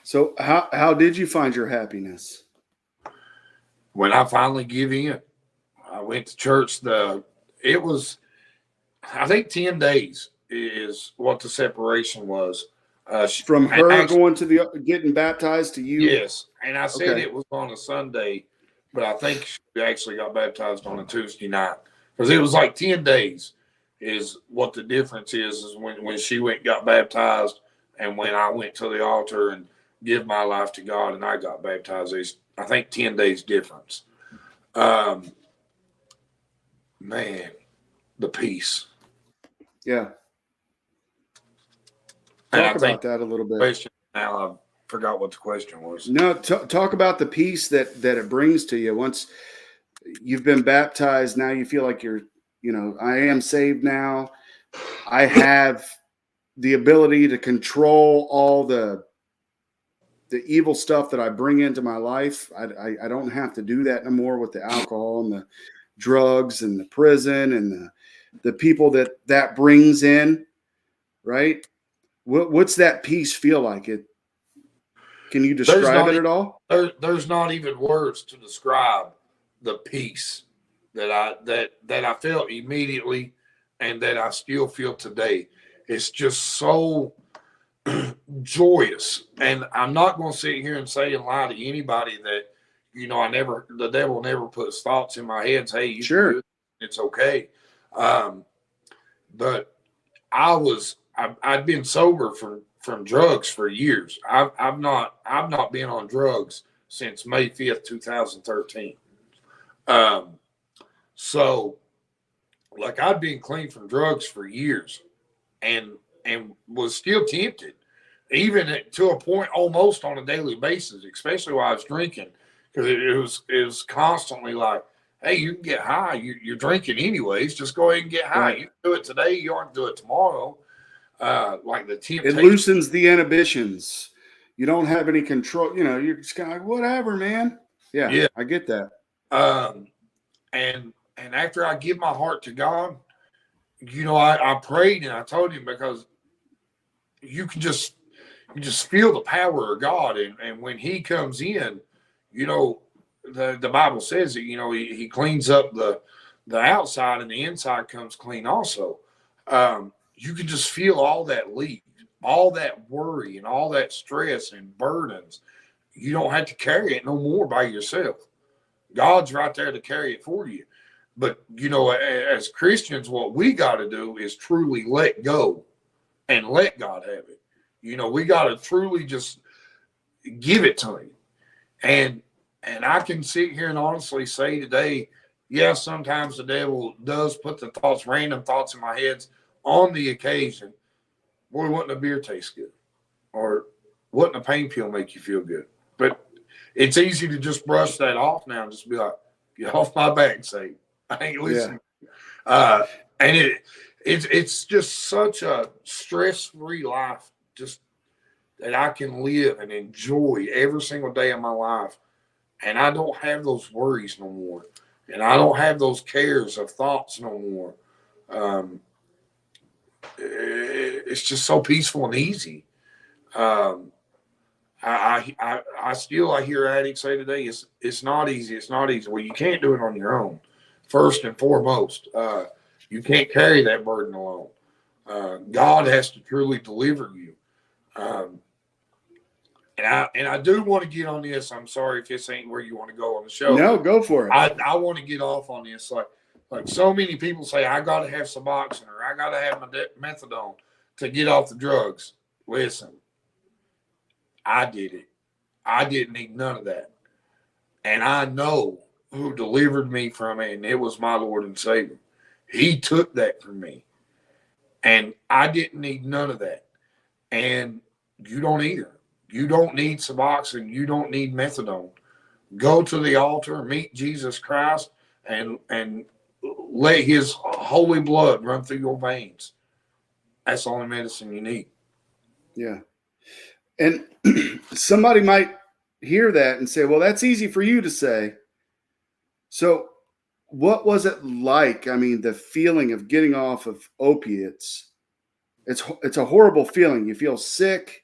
So how did you find your happiness? When I finally give in, I went to church. It was, I think, 10 days is what the separation was. From her going to getting baptized to you? Yes. And I said it was on a Sunday, but I think she actually got baptized on a Tuesday night, because it was like 10 days is what the difference is when she went and got baptized and when I went to the altar and give my life to God and I got baptized. There's, I think, 10 days difference. Man, the peace. Yeah. Talk about that a little bit. Question now, I forgot what the question was. No, talk about the peace that it brings to you once you've been baptized. Now you feel like you're, I am saved now. I have the ability to control all the evil stuff that I bring into my life. I don't have to do that no more with the alcohol and the drugs and the prison and the people that brings in, right? What's that peace feel like? Can you describe it at all? There's not even words to describe the peace that I felt immediately and that I still feel today. It's just so joyous. And I'm not going to sit here and say and lie to anybody that, the devil never puts thoughts in my head. Hey, sure, it's okay. But I'd been sober from drugs for years. I've not been on drugs since May 5th, 2013. So like I'd been clean from drugs for years and was still tempted, even to a point almost on a daily basis, especially while I was drinking, because it was constantly like, hey, you can get high. You're drinking anyways. Just go ahead and get high. Right. You can do it today. You aren't do it tomorrow. Like the temptation. It loosens the inhibitions. You don't have any control. You're just kind of like, whatever, man. Yeah, I get that. And after I give my heart to God, I prayed and I told him, because you just feel the power of God. And when he comes in, the Bible says that, he cleans up the outside and the inside comes clean also. You can just feel all that leak, all that worry and all that stress and burdens. You don't have to carry it no more by yourself. God's right there to carry it for you. But, as Christians, what we got to do is truly let go and let God have it. We got to truly just give it to him. And I can sit here and honestly say today, yes, sometimes the devil does put the random thoughts in my head on the occasion. Boy, wouldn't a beer taste good? Or wouldn't a pain pill make you feel good? But it's easy to just brush that off now and just be like, get off my back, Satan. I ain't listening. Yeah. And it's just such a stress-free life, just that I can live and enjoy every single day of my life. And I don't have those worries no more. And I don't have those cares of thoughts no more. It's just so peaceful and easy. I hear addicts say today, it's not easy. It's not easy. Well, you can't do it on your own. First and foremost, you can't carry that burden alone. God has to truly deliver you. And I do want to get on this. I'm sorry if this ain't where you want to go on the show. No, go for it. I want to get off on this. Like so many people say, I got to have Suboxone or I got to have my methadone to get off the drugs. Listen, I did it. I didn't need none of that. And I know who delivered me from it, and it was my Lord and Savior. He took that from me. And I didn't need none of that. And you don't either. You don't need Suboxone. You don't need methadone. Go to the altar, meet Jesus Christ, and let his holy blood run through your veins. That's the only medicine you need. Yeah. And somebody might hear that and say, well, that's easy for you to say. So what was it like? I mean, the feeling of getting off of opiates, it's a horrible feeling. You feel sick.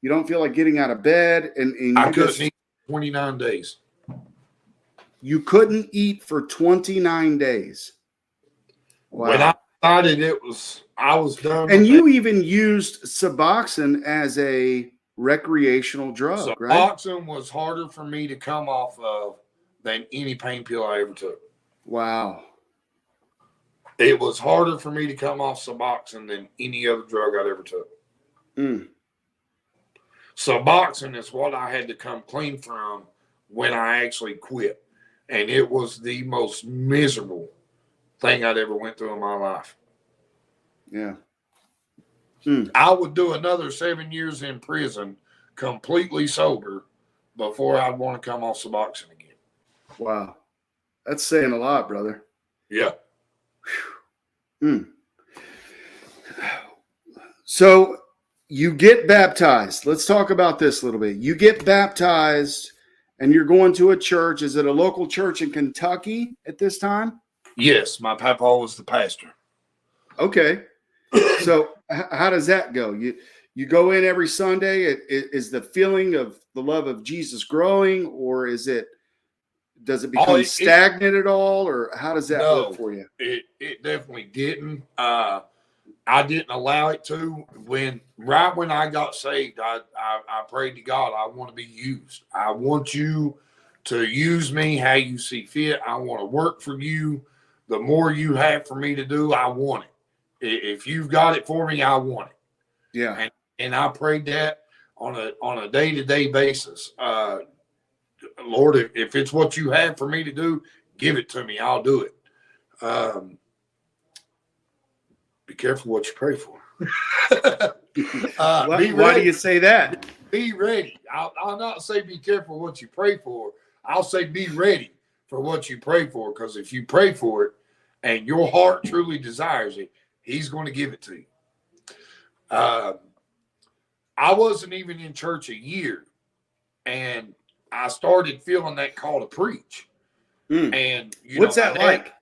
You don't feel like getting out of bed. And I couldn't eat 29 days. You couldn't eat for 29 days. Wow. When I decided I was done. And you even used Suboxone as a recreational drug, right? Suboxone was harder for me to come off of than any pain pill I ever took. Wow. It was harder for me to come off Suboxone than any other drug I'd ever took. Suboxone is what I had to come clean from when I actually quit. And it was the most miserable thing I'd ever went through in my life. Yeah. I would do another 7 years in prison, completely sober, before I'd want to come off Suboxone again. Wow. That's saying a lot, brother. Yeah. So you get baptized. Let's talk about this a little bit. You get baptized and you're going to a church. Is it a local church in Kentucky at this time? Yes, my papa was the pastor. Okay. So how does that go? You go in every Sunday. Is the feeling of the love of Jesus growing, or does it become stagnant at all, or how does that work for you? It definitely didn't. I didn't allow it to. Right when I got saved, I prayed to God, I want to be used. I want you to use me how you see fit. I want to work for you. The more you have for me to do, I want it. If you've got it for me, I want it. Yeah. And I prayed that on a day-to-day basis. Lord, if it's what you have for me to do, give it to me. I'll do it. Be careful what you pray for. Why do you say that? Be ready. I'll not say be careful what you pray for. I'll say be ready for what you pray for, because if you pray for it and your heart truly desires it, he's going to give it to you. I wasn't even in church a year, and I started feeling that call to preach. And what's that like?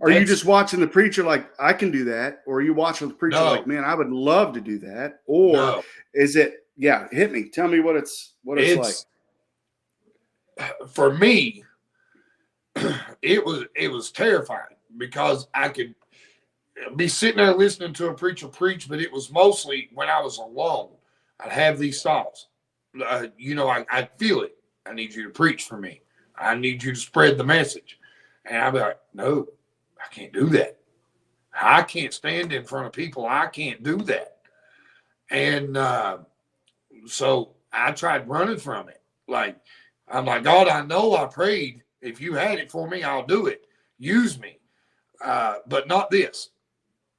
Are you just watching the preacher like, I can do that? Or are you watching the preacher like, man, I would love to do that? Or is it, hit me. Tell me what it's like. For me, it was terrifying, because I could be sitting there listening to a preacher preach, but it was mostly when I was alone. I'd have these thoughts. I'd feel it. I need you to preach for me. I need you to spread the message. And I'd be like, no, I can't do that. I can't stand in front of people. I can't do that. And so I tried running from it. I'm like, God, I know I prayed. If you had it for me, I'll do it. Use me. But not this.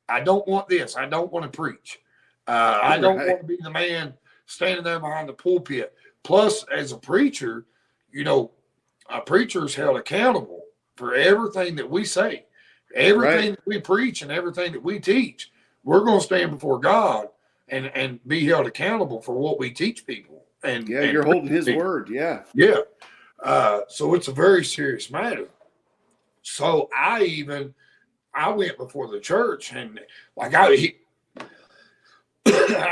I don't want this. I don't want to preach. I don't want to be the man standing there behind the pulpit. Plus, as a preacher, a preacher is held accountable for everything that we say, everything that we preach, and everything that we teach. We're going to stand before God and be held accountable for what we teach people. And you're holding his word. Yeah. Yeah. So it's a very serious matter. So I went before the church, and I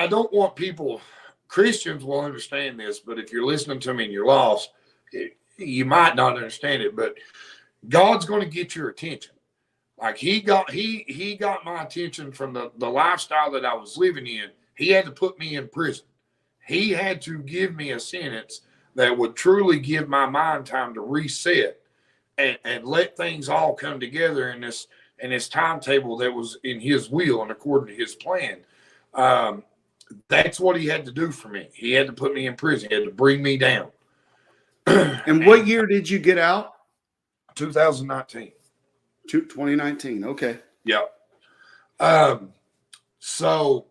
don't want people, Christians will understand this, but if you're listening to me and you're lost, you might not understand it, but God's going to get your attention. He got my attention from the lifestyle that I was living in. He had to put me in prison. He had to give me a sentence that would truly give my mind time to reset and let things all come together in this timetable that was in his will and according to his plan. That's what he had to do for me. He had to put me in prison. He had to bring me down. And what year did you get out? 2019. 2019. Okay. Yeah. So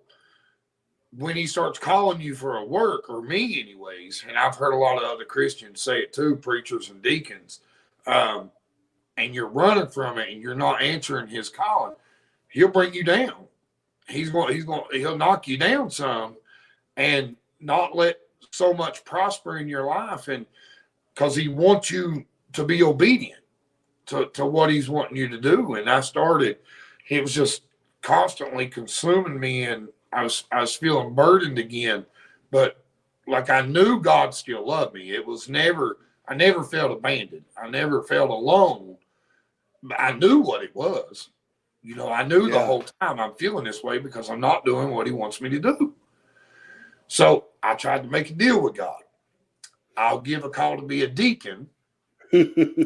when he starts calling you for a work, or me anyways, and I've heard a lot of other Christians say it too, preachers and deacons, and you're running from it and you're not answering his calling, he'll bring you down. He'll knock you down some and not let so much prosper in your life, and because he wants you to be obedient to what he's wanting you to do. And it was just constantly consuming me, and I was feeling burdened again. But I knew God still loved me. I never felt abandoned. I never felt alone. But I knew what it was. I knew the whole time I'm feeling this way because I'm not doing what he wants me to do. So I tried to make a deal with God. I'll give a call to be a deacon.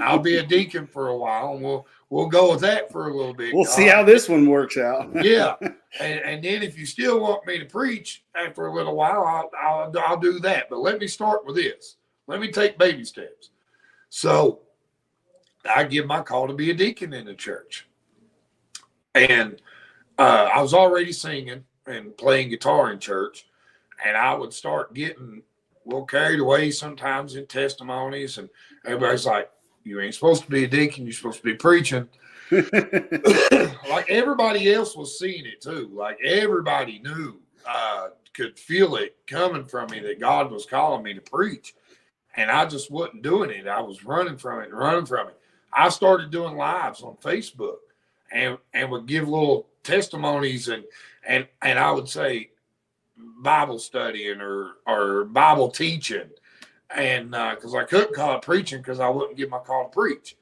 I'll be a deacon for a while, and we'll go with that for a little bit. We'll see how this one works out. Yeah, and then if you still want me to preach after a little while, I'll do that. But let me start with this. Let me take baby steps. So I give my call to be a deacon in the church, and I was already singing and playing guitar in church, and I would start getting carried away sometimes in testimonies, and everybody's like, "You ain't supposed to be a deacon. You're supposed to be preaching." Like everybody else was seeing it too. Like everybody knew, could feel it coming from me that God was calling me to preach, and I just wasn't doing it. I was running from it. I started doing lives on Facebook, and would give little testimonies, and I would say Bible studying or Bible teaching, and because I couldn't call it preaching because I wouldn't get my call to preach.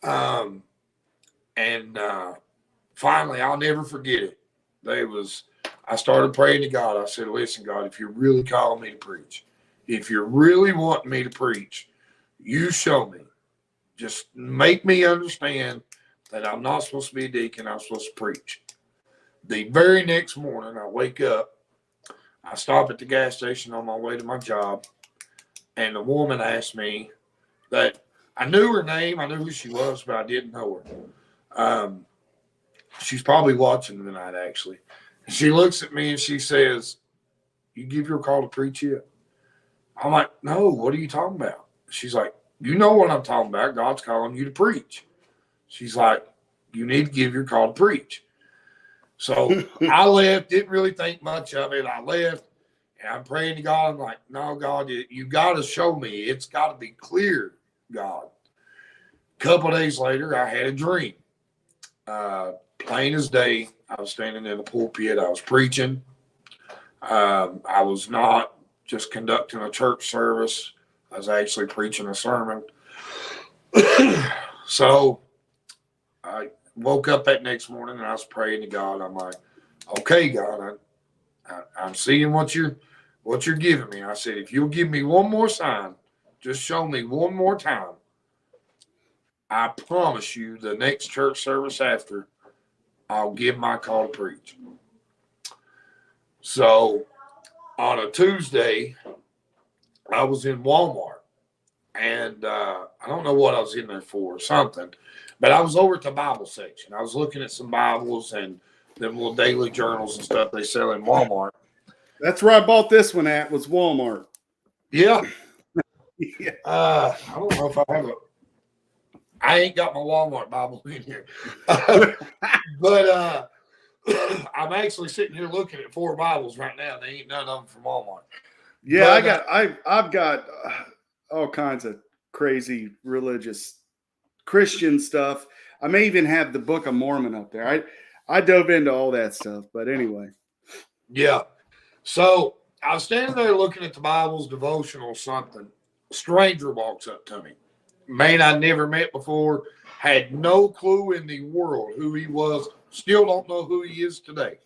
And finally, I'll never forget it. I started praying to God. I said, "Listen, God, if you're really calling me to preach, if you're really wanting me to preach, you show me. Just make me understand that I'm not supposed to be a deacon. I'm supposed to preach." The very next morning, I wake up. I stop at the gas station on my way to my job, and the woman asked me that I knew her name. I knew who she was, but I didn't know her. She's probably watching tonight, actually. She looks at me and she says, "You give your call to preach yet?" I'm like, "No, what are you talking about?" She's like, "You know what I'm talking about. God's calling you to preach." She's like, "You need to give your call to preach." So I left, didn't really think much of it. I left, and I'm praying to God. I'm like, "No, God, you got to show me. It's got to be clear, God." A couple of days later, I had a dream. Plain as day, I was standing in the pulpit. I was preaching. I was not just conducting a church service. I was actually preaching a sermon. So I woke up that next morning and I was praying to God. I'm like, "Okay, God, I'm seeing what you're giving me." I said, "If you'll give me one more sign, just show me one more time, I promise you the next church service after, I'll give my call to preach." So on a Tuesday, I was in Walmart, and I don't know what I was in there for, something, but I was over at the Bible section. I was looking at some Bibles and them little daily journals and stuff they sell in Walmart. That's where I bought this one at, was Walmart. Yeah. Yeah. I don't know if I ain't got my Walmart Bible in here. But I'm actually sitting here looking at 4 Bibles right now. They ain't none of them from Walmart. Yeah, but, I've got all kinds of crazy religious Christian stuff. I may even have the Book of Mormon up there. I dove into all that stuff, but anyway. Yeah. So I was standing there looking at the Bible's devotional something. A stranger walks up to me. Man I never met before, had no clue in the world who he was, still don't know who he is today.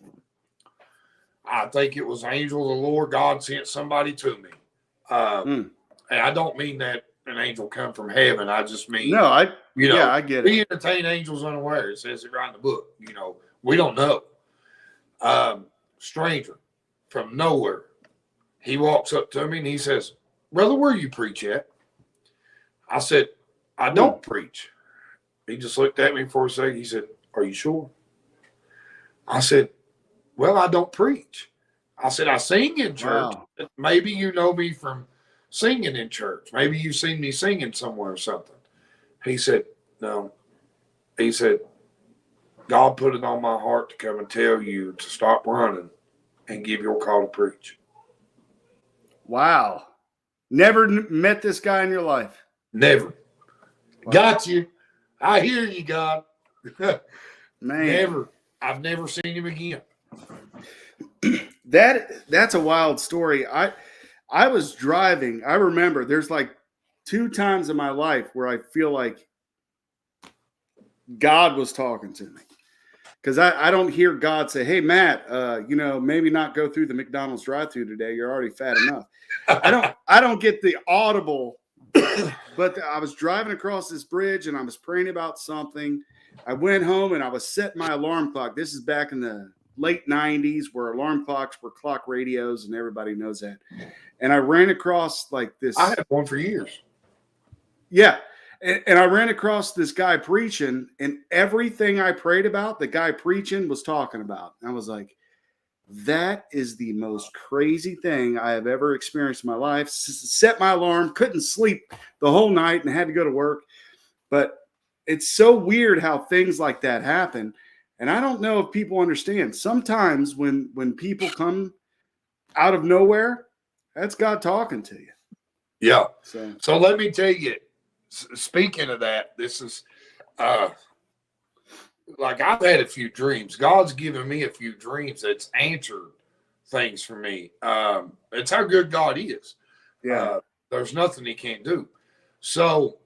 I think it was an angel of the Lord. God sent somebody to me. And I don't mean that an angel come from heaven. I just mean, I get it. We entertain angels unaware. It says it right in the book. We don't know. Stranger from nowhere. He walks up to me and he says, "Brother, where you preach at?" I said, "I don't preach." He just looked at me for a second. He said, "Are you sure?" I said, "Well, I don't preach." I said, "I sing in church. Wow. Maybe you know me from singing in church. Maybe you've seen me singing somewhere or something." He said, "No." He said, "God put it on my heart to come and tell you to stop running and give your call to preach." Wow. Never met this guy in your life? Never. Wow. Got you. I hear you, God. Man. Never. I've never seen him again. That's a wild story. I was driving. I remember there's like 2 times in my life where I feel like God was talking to me. Because I don't hear God say, "Hey, Matt, maybe not go through the McDonald's drive-thru today. You're already fat enough." I don't get the audible, but I was driving across this bridge and I was praying about something. I went home and I was setting my alarm clock. This is back in the late 90s where alarm clocks were clock radios and everybody knows that. And I ran across like this. I had one for years. Yeah. And I ran across this guy preaching, and everything I prayed about, the guy preaching was talking about. And I was like, that is the most crazy thing I have ever experienced in my life. Set my alarm, couldn't sleep the whole night and had to go to work. But it's so weird how things like that happen. And I don't know if people understand. Sometimes when people come out of nowhere, that's God talking to you. Yeah. So let me tell you, speaking of that, this is like I've had a few dreams. God's given me a few dreams that's answered things for me. It's how good God is. Yeah. There's nothing he can't do. So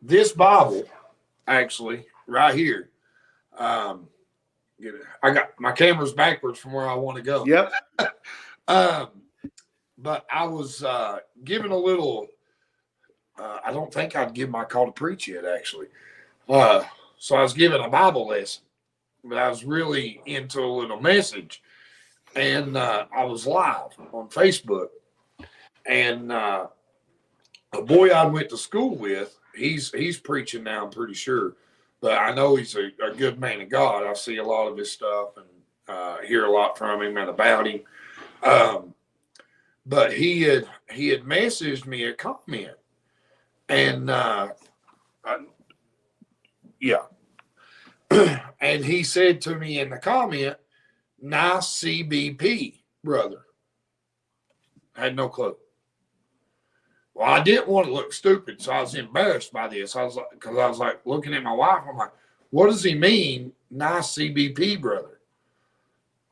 this Bible, actually, right here, I got my camera's backwards from where I want to go. Yep. But I was given a little, I don't think I'd give my call to preach yet, actually. So I was given a Bible lesson, but I was really into a little message. And I was live on Facebook. And a boy I went to school with, he's preaching now, I'm pretty sure. But I know he's a good man of God. I see a lot of his stuff and hear a lot from him and about him. But he had messaged me a comment. And and he said to me in the comment, nice CBP, brother. I had no clue. Well, I didn't want to look stupid, so I was embarrassed by this. Because I was like looking at my wife. I'm like, what does he mean, nice CBP, brother?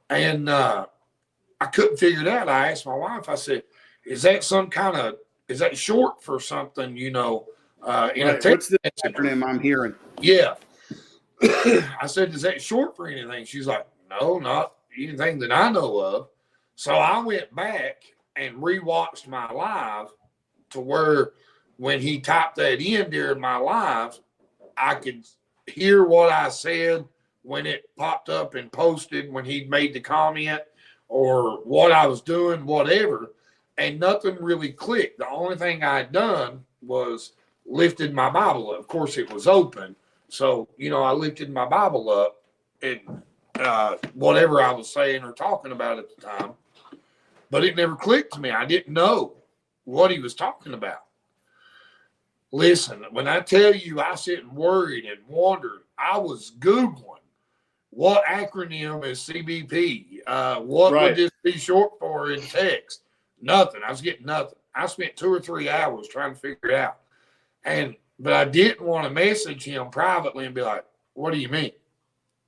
And I couldn't figure it out. I asked my wife. I said, is that short for something? In a text? What's the acronym I'm hearing? Yeah. I said, is that short for anything? She's like, no, not anything that I know of. So I went back and rewatched my live to where when he typed that in during my live, I could hear what I said when it popped up and posted when he made the comment or what I was doing, whatever. And nothing really clicked. The only thing I had done was lifted my Bible up. Of course, it was open. So, I lifted my Bible up and whatever I was saying or talking about at the time. But it never clicked to me. I didn't know what he was talking about. Listen, when I tell you I sit and worried and wondered, I was Googling what acronym is CBP? What would this be short for in text? Nothing. I was getting nothing. I spent 2 or 3 hours trying to figure it out. But I didn't want to message him privately and be like, what do you mean?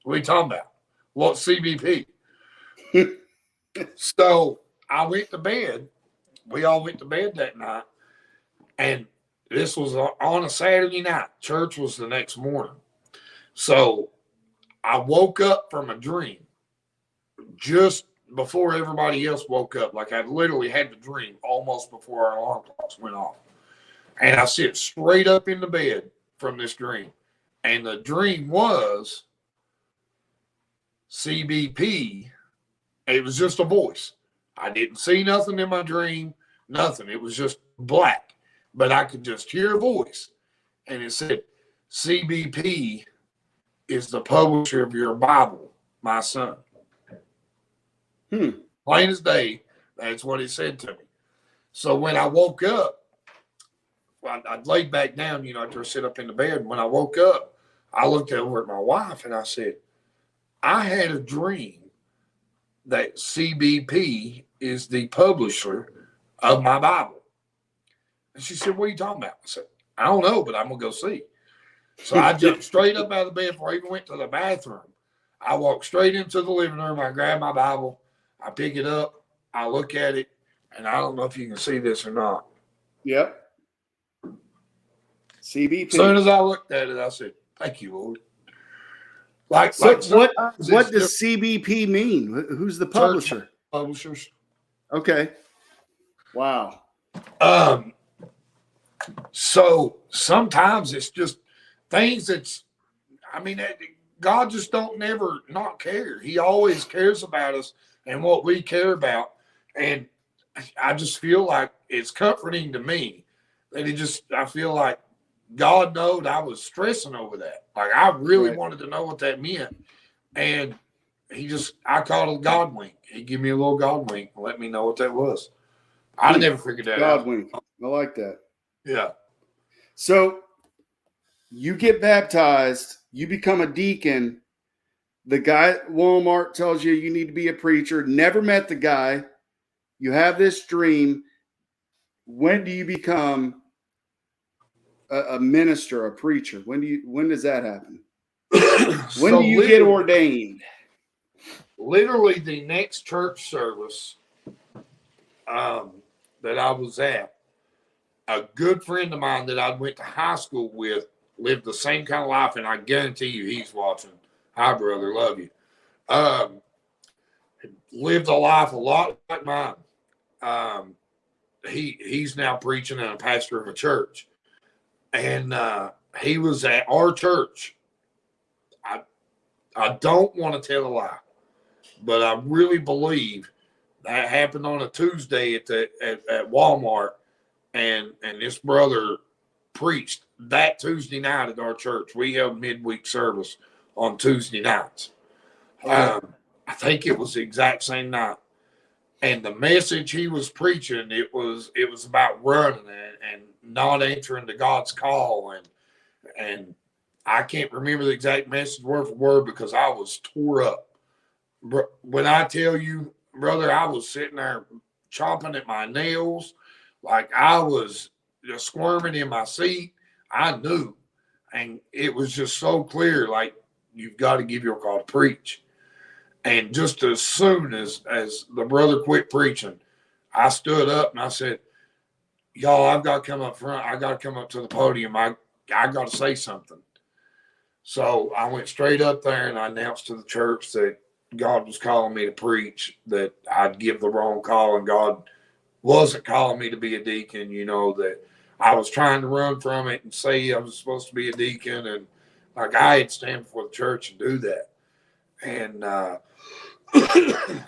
What are you talking about? What's CBP? So I went to bed. We all went to bed that night. And this was on a Saturday night. Church was the next morning. So I woke up from a dream just before everybody else woke up. Like I literally had the dream almost before our alarm clocks went off. And I sit straight up in the bed from this dream. And the dream was CBP. It was just a voice. I didn't see nothing in my dream, nothing. It was just black. But I could just hear a voice. And it said, CBP is the publisher of your Bible, my son. Plain as day, that's what it said to me. So when I woke up, I laid back down, after I sit up in the bed. And when I woke up, I looked over at my wife and I said, I had a dream that CBP is the publisher of my Bible. And she said, what are you talking about? I said, I don't know, but I'm going to go see. So I jumped straight up out of the bed before I even went to the bathroom. I walked straight into the living room. I grabbed my Bible. I pick it up. I look at it. And I don't know if you can see this or not. Yep. CBP. As soon as I looked at it, I said, thank you, Lord. What does CBP mean? Who's the publisher? Church publishers. Okay. Wow. So sometimes it's just things God just don't never not care. He always cares about us and what we care about. And I just feel like it's comforting to me that I feel like God knowed I was stressing over that. Like, I really Right. wanted to know what that meant. And I called it a God wink. He gave me a little God wink and let me know what that was. I never figured that God out. wink. I like that. Yeah. So you get baptized, you become a deacon. The guy at Walmart tells you you need to be a preacher. Never met the guy. You have this dream. When do you become a minister, a preacher? When does that happen? When do you get ordained? Literally the next church service that I was at, a good friend of mine that I went to high school with lived the same kind of life, and I guarantee you he's watching. Hi, brother. Love you. Lived a life a lot like mine. He's now preaching and a pastor of a church. And he was at our church. I don't want to tell a lie, but I really believe that happened on a Tuesday at Walmart, and this brother preached that Tuesday night at our church. We held midweek service on Tuesday nights. I think it was the exact same night. And the message he was preaching, it was about running and not answering to God's call. And I can't remember the exact message word for word because I was tore up. When I tell you, brother, I was sitting there chomping at my nails, like I was just squirming in my seat. I knew. And it was just so clear, like, you've got to give your call to preach. And just as soon as the brother quit preaching, I stood up and I said, y'all, I've got to come up front. I got to come up to the podium. I got to say something. So I went straight up there and I announced to the church that God was calling me to preach, that I'd give the wrong call and God wasn't calling me to be a deacon, that I was trying to run from it and say I was supposed to be a deacon. And like I had to stand before the church and do that. And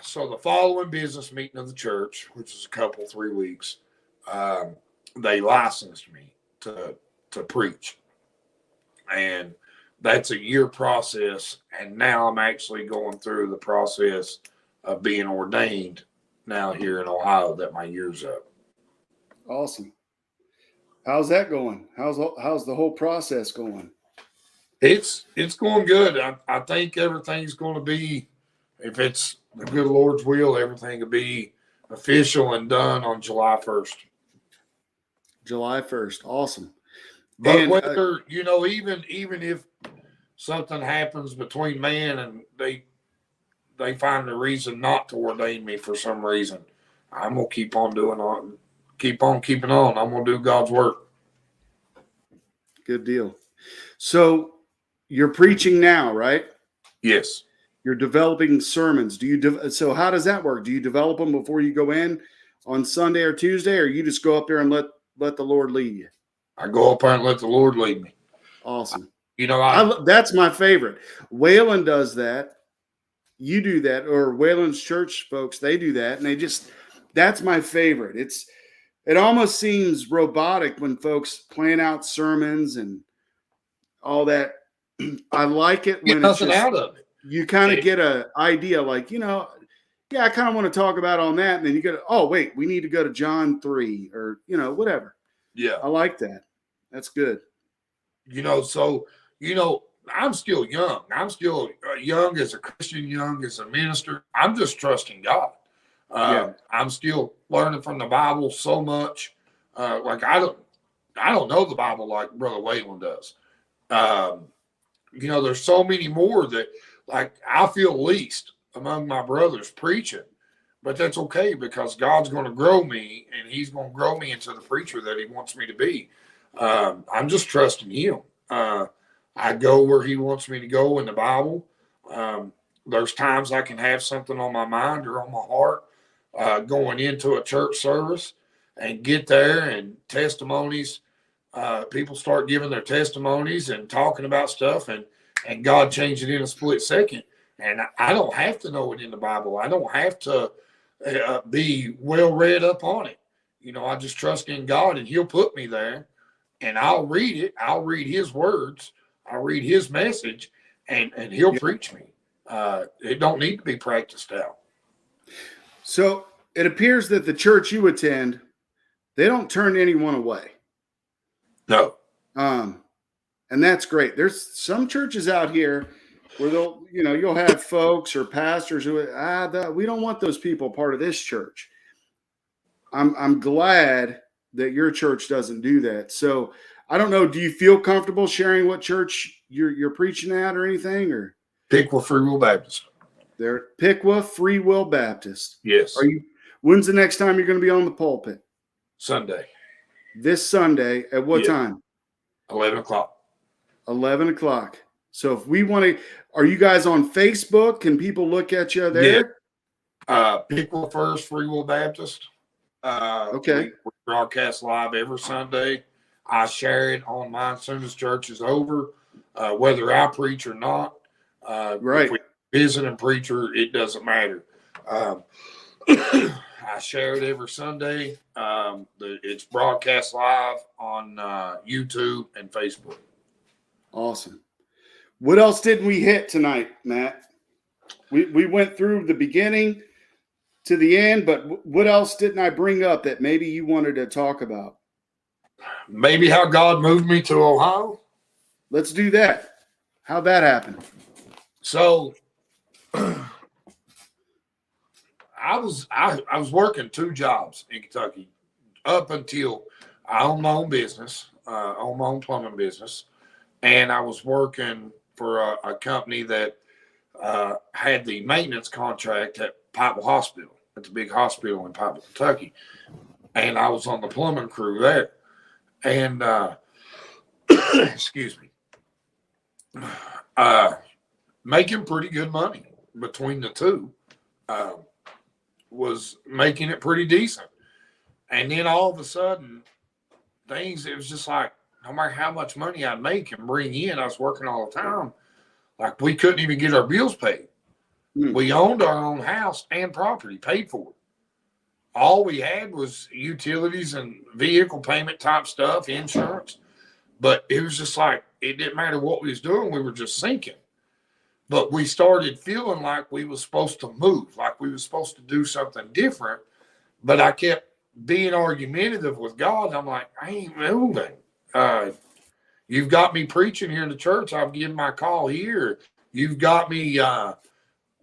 so the following business meeting of the church, which was 3 weeks, they licensed me to preach. And that's a year process. And now I'm actually going through the process of being ordained now here in Ohio that my year's up. Awesome. How's that going? How's the whole process going? It's going good. I think everything's going to be, if it's the good Lord's will, everything will be official and done on July 1st. July 1st. Awesome. But and, whether, even if something happens between man and they find a reason not to ordain me for some reason, I'm going to keep on keeping on. I'm going to do God's work. Good deal. So you're preaching now, right? Yes. You're developing sermons. So how does that work? Do you develop them before you go in on Sunday or Tuesday, or you just go up there and let the Lord lead you? I go up there and let the Lord lead me. Awesome. That's my favorite. Wayland does that. You do that, or Wayland's church folks, they do that, and that's my favorite. It almost seems robotic when folks plan out sermons and all that. I like it when it's just out of it. You kind of get an idea, like, I kind of want to talk about on that, and then you go, oh wait, we need to go to John 3 or whatever. Yeah, I like that. That's good. I'm still young. I'm still young as a Christian, young as a minister. I'm just trusting God. I'm still learning from the Bible so much. Like I don't know the Bible like Brother Wayland does. There's so many more that, like, I feel least among my brothers preaching, but that's okay because God's going to grow me and he's going to grow me into the preacher that he wants me to be. I'm just trusting him. I go where he wants me to go in the Bible. There's times I can have something on my mind or on my heart going into a church service and get there and testimonies. People start giving their testimonies and talking about stuff and God changed it in a split second. And I don't have to know it in the Bible. I don't have to be well read up on it. I just trust in God and he'll put me there. and I'll read it. I'll read his words. I'll read his message, and he'll preach me. It don't need to be practiced out. So it appears that the church you attend, they don't turn anyone away. No. And that's great. There's some churches out here where you'll have folks or pastors who we don't want those people part of this church. I'm glad that your church doesn't do that. So I don't know. Do you feel comfortable sharing what church you're preaching at or anything? Or Piqua Free Will Baptist. They're Piqua Free Will Baptist. Yes. When's the next time you're going to be on the pulpit? Sunday. This Sunday at what time? 11 o'clock. 11 o'clock. So if we want to, are you guys on Facebook? Can people look at you there? Yeah. Piqua First Free Will Baptist. Okay. We broadcast live every Sunday. I share it on mine as soon as church is over, whether I preach or not. Right. If we visit and preacher, it doesn't matter. I share it every Sunday. It's broadcast live on YouTube and Facebook. Awesome. What else did we hit tonight, Matt? We went through the beginning to the end, but what else didn't I bring up that maybe you wanted to talk about? Maybe how God moved me to Ohio. Let's do that. How'd that happen? So I was working 2 jobs in Kentucky up until I owned my own business, owned my own plumbing business, and I was working for a company that had the maintenance contract at Pikeville Hospital, at the big hospital in Pikeville, Kentucky, and I was on the plumbing crew there, and excuse me, making pretty good money between the two. Was making it pretty decent. And then all of a sudden, it was just like, no matter how much money I'd make and bring in, I was working all the time. Like, we couldn't even get our bills paid. We owned our own house and property, paid for it. All we had was utilities and vehicle payment type stuff, insurance. But it was just like, it didn't matter what we was doing. We were just sinking. But we started feeling like we was supposed to move, like we was supposed to do something different. But I kept being argumentative with God. I'm like, I ain't moving. You've got me preaching here in the church. I've given my call here. You've got me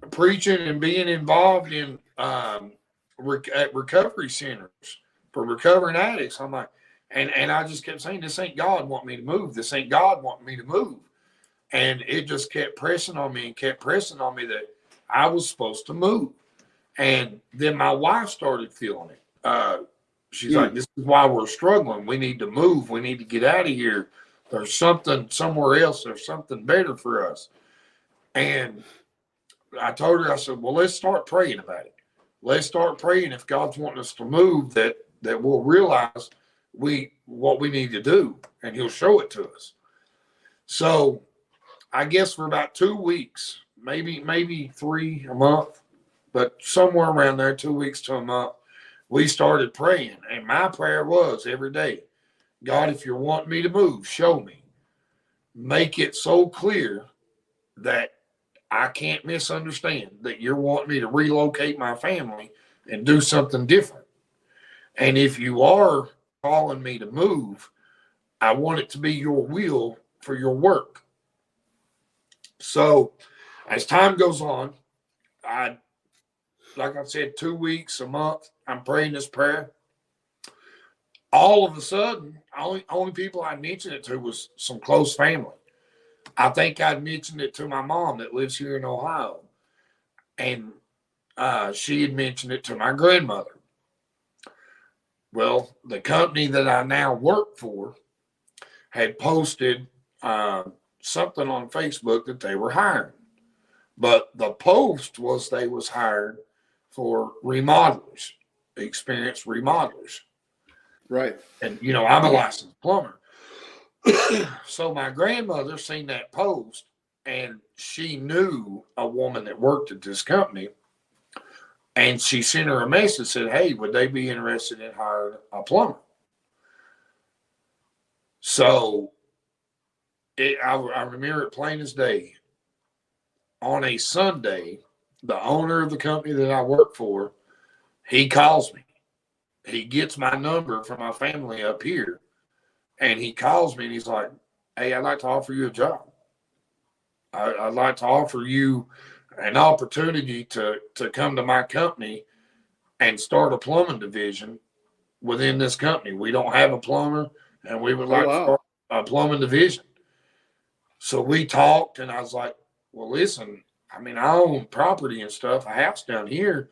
preaching and being involved in at recovery centers for recovering addicts. I'm like, and I just kept saying, this ain't God wanting me to move. This ain't God wanting me to move. And it just kept pressing on me that I was supposed to move. And then my wife started feeling it. She's like, this is why we're struggling. We need to move. We need to get out of here. There's something somewhere else. There's something better for us. And I told her, I said, well, let's start praying about it. Let's start praying if God's wanting us to move, that we'll realize what we need to do, and he'll show it to us. So I guess for about 2 weeks, maybe 3 a month, but somewhere around there, 2 weeks to a month, we started praying. And my prayer was every day, God, if you're wanting me to move, show me. Make it so clear that I can't misunderstand that you're wanting me to relocate my family and do something different. And if you are calling me to move, I want it to be your will for your work. So as time goes on, like I said, 2 weeks, a month, I'm praying this prayer. All of a sudden, only people I mentioned it to was some close family. I think I'd mentioned it to my mom that lives here in Ohio. And she had mentioned it to my grandmother. Well, the company that I now work for had posted something on Facebook that they were hiring. But the post was they was hired for remodelers, experienced remodelers. Right. And, I'm a licensed plumber. So my grandmother seen that post, and she knew a woman that worked at this company. And she sent her a message, said, hey, would they be interested in hiring a plumber? So I remember it plain as day. On a Sunday, the owner of the company that I work for, he calls me. He gets my number from my family up here, and he calls me and he's like, "Hey, I'd like to offer you a job. I'd like to offer you an opportunity to come to my company and start a plumbing division within this company. We don't have a plumber, and we would like to start a plumbing division." So we talked, and I was like, "Well, listen, I mean, I own property and stuff, a house down here.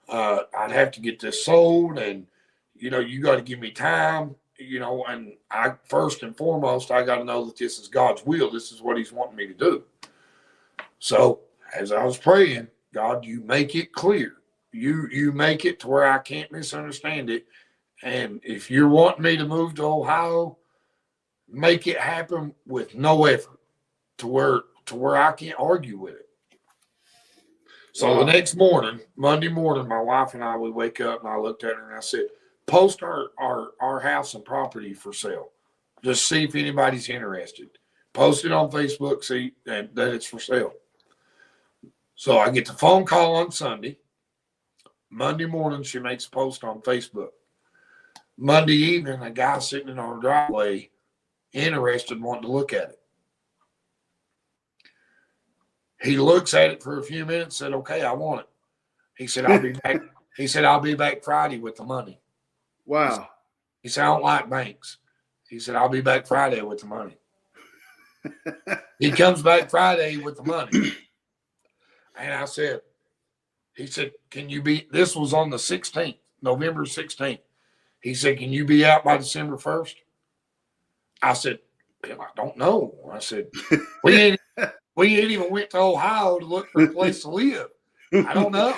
I'd have to get this sold, and, you know, you got to give me time, you know, and I, first and foremost, I got to know that this is God's will. This is what he's wanting me to do." So as I was praying, God, you make it clear. You make it to where I can't misunderstand it. And if you're wanting me to move to Ohio, make it happen with no effort to where I can't argue with it. So the next morning, Monday morning, my wife and I, we wake up and I looked at her and I said, "Post our house and property for sale. Just see if anybody's interested. Post it on Facebook, see that it's for sale." So I get the phone call on Sunday. Monday morning, she makes a post on Facebook. Monday evening, a guy sitting in our driveway, interested, wanting to look at it. He looks at it for a few minutes, said, "Okay, I want it." He said, "I'll be back." He said, "I'll be back Friday with the money." Wow. He said, "I don't like banks." He said, "I'll be back Friday with the money." He comes back Friday with the money. And I said, he said, "Can you be," this was on the 16th, November 16th. He said, "Can you be out by December 1st? I said, "Bill, I don't know." I said, we ain't even went to Ohio to look for a place to live. I don't know.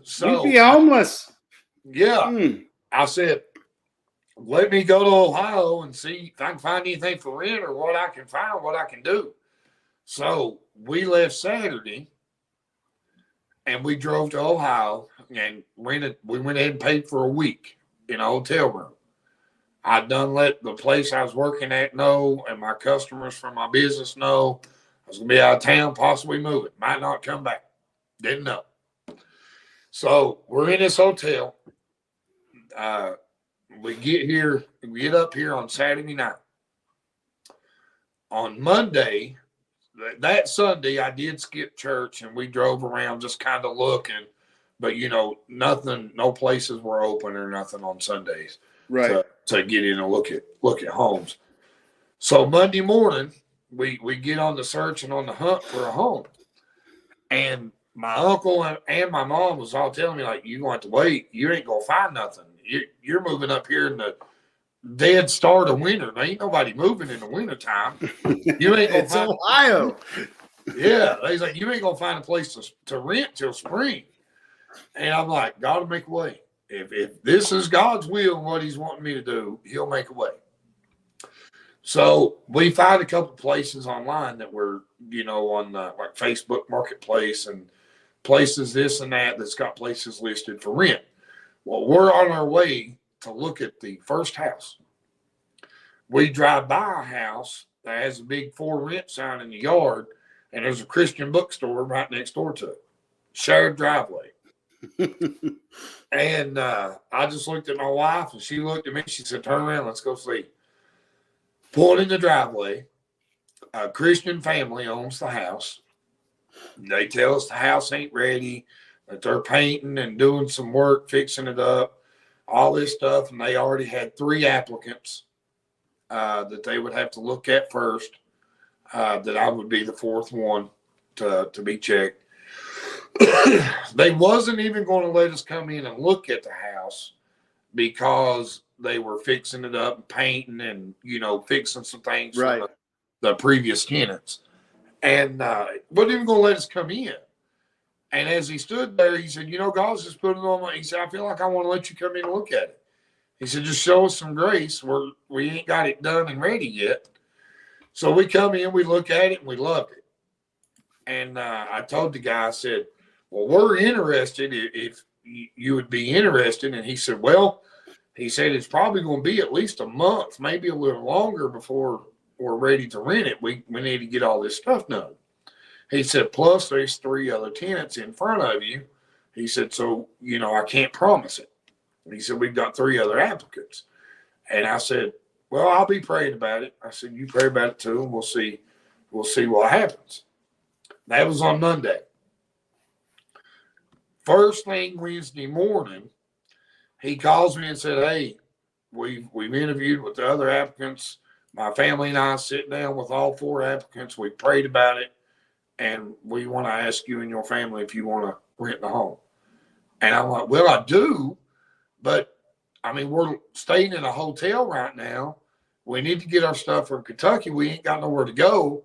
So you'd be homeless. Yeah. I said, "Let me go to Ohio and see if I can find anything for rent or what I can find, what I can do." So we left Saturday and we drove to Ohio and we went ahead and paid for a week in a hotel room. I'd done let the place I was working at know, and my customers from my business know I was going to be out of town, possibly moving. Might not come back. Didn't know. So we're in this hotel. We get up here on Saturday night. On Monday, that Sunday, I did skip church and we drove around just kind of looking, but you know, nothing, no places were open or nothing on Sundays, right? To get in and look at homes. So Monday morning, we get on the search and on the hunt for a home, and my uncle and my mom was all telling me, like, "You going to have to wait. You ain't gonna find nothing. You're moving up here in the dead start of winter. There ain't nobody moving in the wintertime. You ain't gonna it's find Ohio." Yeah, he's like, "You ain't gonna find a place to rent till spring." And I'm like, "God will make a way. If this is God's will and what he's wanting me to do, he'll make a way." So we find a couple places online that were, you know, on like Facebook Marketplace and places this and that's got places listed for rent. Well, we're on our way to look at the first house. We drive by a house that has a big "for rent" sign in the yard, and there's a Christian bookstore right next door to it. Shared driveway. And I just looked at my wife, and she looked at me. She said, "Turn around, let's go see." Pulled in the driveway. A Christian family owns the house. They tell us the house ain't ready, that they're painting and doing some work, fixing it up, all this stuff. And they already had 3 applicants that they would have to look at first, that I would be the 4th one to be checked. They wasn't even going to let us come in and look at the house because they were fixing it up and painting and, you know, fixing some things right. from the previous tenants. And wasn't even going to let us come in. And as he stood there, he said, "You know, God's just putting it on my," he said, "I feel like I want to let you come in and look at it." He said, "Just show us some grace. We ain't got it done and ready yet." So we come in, we look at it, and we loved it. And I told the guy, I said, "Well, we're interested if you would be interested." And he said, "Well, He said it's probably going to be at least a month, maybe a little longer before we're ready to rent it. We need to get all this stuff done. He said, plus there's 3 other tenants in front of you. He said, so, I can't promise it. He said, we've got 3 other applicants. And I said, well, I'll be praying about it. I said, you pray about it too, and we'll see what happens. That was on Monday. First thing Wednesday morning, he calls me and said, hey, we've interviewed with the other applicants. My family and I sit down with all 4 applicants. We prayed about it, and we want to ask you and your family if you want to rent the home. And I'm like, well, I do, but we're staying in a hotel right now. We need to get our stuff from Kentucky. We ain't got nowhere to go.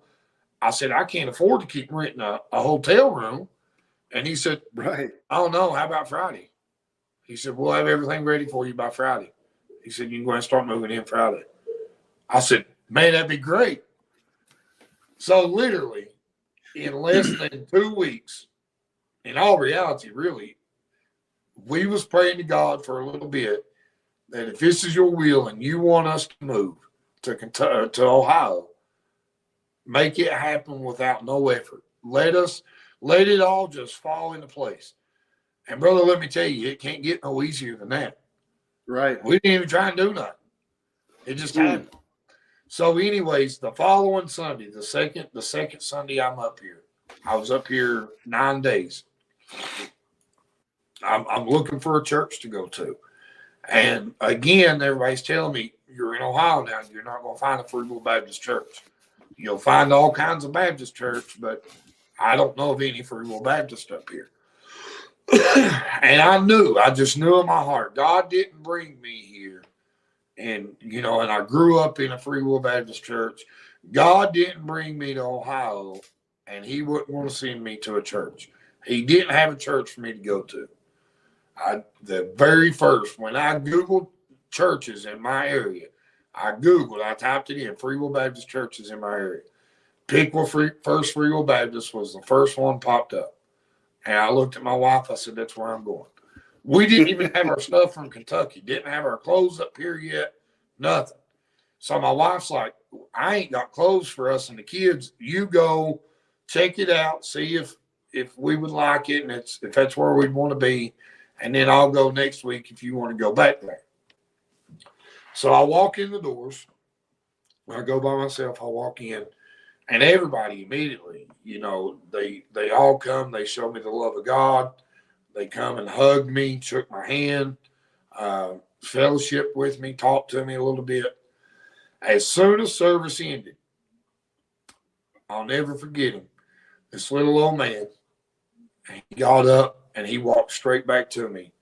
I said, I can't afford to keep renting a hotel room. And he said, right. I don't know. How about Friday? He said, we'll have everything ready for you by Friday. He said, you can go ahead and start moving in Friday. I said, man, that'd be great. So literally in less than 2 weeks, in all reality, really, we was praying to God for a little bit that if this is your will and you want us to move to Kentucky, to Ohio, make it happen without no effort. Let it all just fall into place. And brother, let me tell you, it can't get no easier than that. Right. We didn't even try and do nothing. It just happened. So anyways, the following Sunday, the second Sunday I'm up here, I was up here 9 days. I'm looking for a church to go to. And again, everybody's telling me, you're in Ohio now, you're not going to find a Free Will Baptist church. You'll find all kinds of Baptist church, but I don't know of any Free Will Baptist up here. And I just knew in my heart, God didn't bring me here. And, and I grew up in a Free Will Baptist church. God didn't bring me to Ohio, and he wouldn't want to send me to a church. He didn't have a church for me to go to. The very first, when I Googled churches in my area, I typed it in, Free Will Baptist churches in my area. Pickwill First Free Will Baptist was the first one popped up. And I looked at my wife, I said, that's where I'm going. We didn't even have our stuff from Kentucky, didn't have our clothes up here yet, nothing. So my wife's like, I ain't got clothes for us and the kids. You go check it out, see if we would like it, and if that's where we'd want to be. And then I'll go next week if you want to go back there. So I walk in the doors. I go by myself. I walk in. And everybody immediately, they all come. They show me the love of God. They come and hug me, shook my hand, fellowship with me, talked to me a little bit. As soon as service ended, I'll never forget him. This little old man, he got up and he walked straight back to me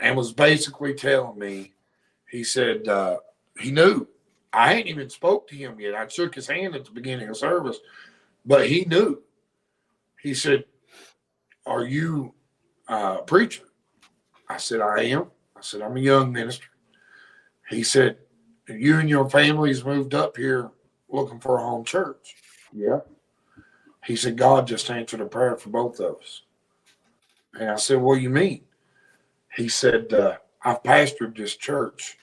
and was basically telling me, he said, he knew. I hadn't even spoke to him yet. I shook his hand at the beginning of service, but he knew. He said, are you a preacher? I said, I am. I said, I'm a young minister. He said, you and your families moved up here looking for a home church. Yeah. He said, God just answered a prayer for both of us. And I said, what do you mean? He said, I've pastored this church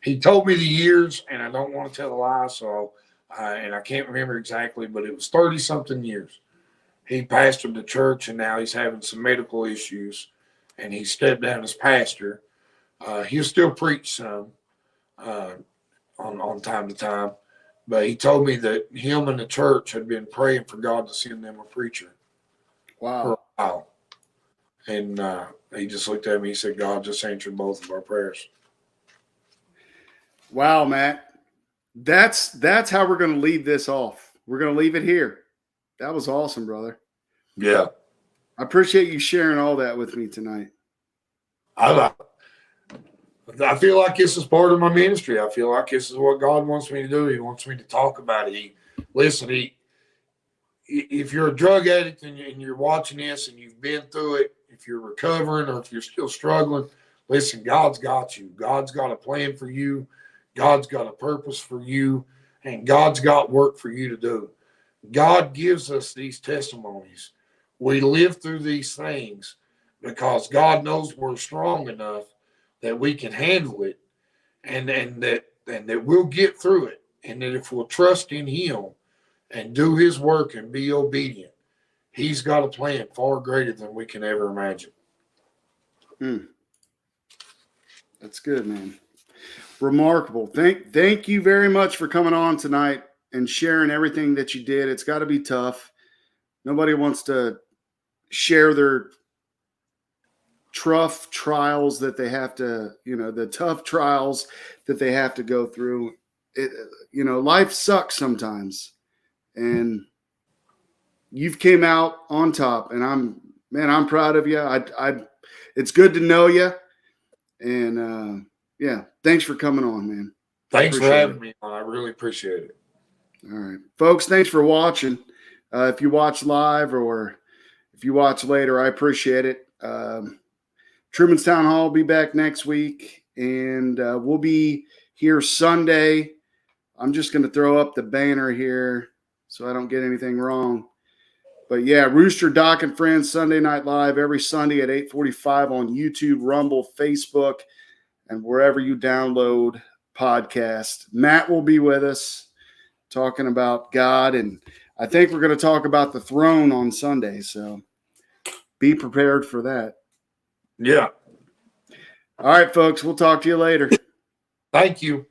he told me the years, and I don't want to tell a lie, so, and I can't remember exactly, but it was 30-something years. He pastored the church, and now he's having some medical issues, and he stepped down as pastor. He'll still preach some on time to time, but he told me that him and the church had been praying for God to send them a preacher. Wow. For a while. And he just looked at me, he said, God just answered both of our prayers. Wow, Matt. That's how we're going to leave this off. We're going to leave it here. That was awesome, brother. Yeah. I appreciate you sharing all that with me tonight. I feel like this is part of my ministry. I feel like this is what God wants me to do. He wants me to talk about it. If you're a drug addict and you're watching this and you've been through it, if you're recovering or if you're still struggling, listen, God's got you. God's got a plan for you. God's got a purpose for you, and God's got work for you to do. God gives us these testimonies. We live through these things because God knows we're strong enough that we can handle it, and that we'll get through it, and that if we'll trust in him and do his work and be obedient, he's got a plan far greater than we can ever imagine. That's good, man. Remarkable. Thank you very much for coming on tonight and sharing everything that you did. It's got to be tough. Nobody wants to share their tough trials that they have to, the tough trials that they have to go through. Life sucks sometimes, and you've came out on top, and I'm proud of you. It's good to know you, and thanks for coming on, man. Thanks for having me on. I really appreciate it. All right, folks, thanks for watching. If you watch live or if you watch later, I appreciate it. Truman's Town Hall will be back next week, and we'll be here Sunday. I'm just going to throw up the banner here so I don't get anything wrong. But, yeah, Rooster, Doc, and Friends, Sunday Night Live, every Sunday at 8:45 on YouTube, Rumble, Facebook, and wherever you download podcasts. Matt will be with us talking about God, and I think we're going to talk about the throne on Sunday, so be prepared for that. Yeah. All right, folks, we'll talk to you later. Thank you.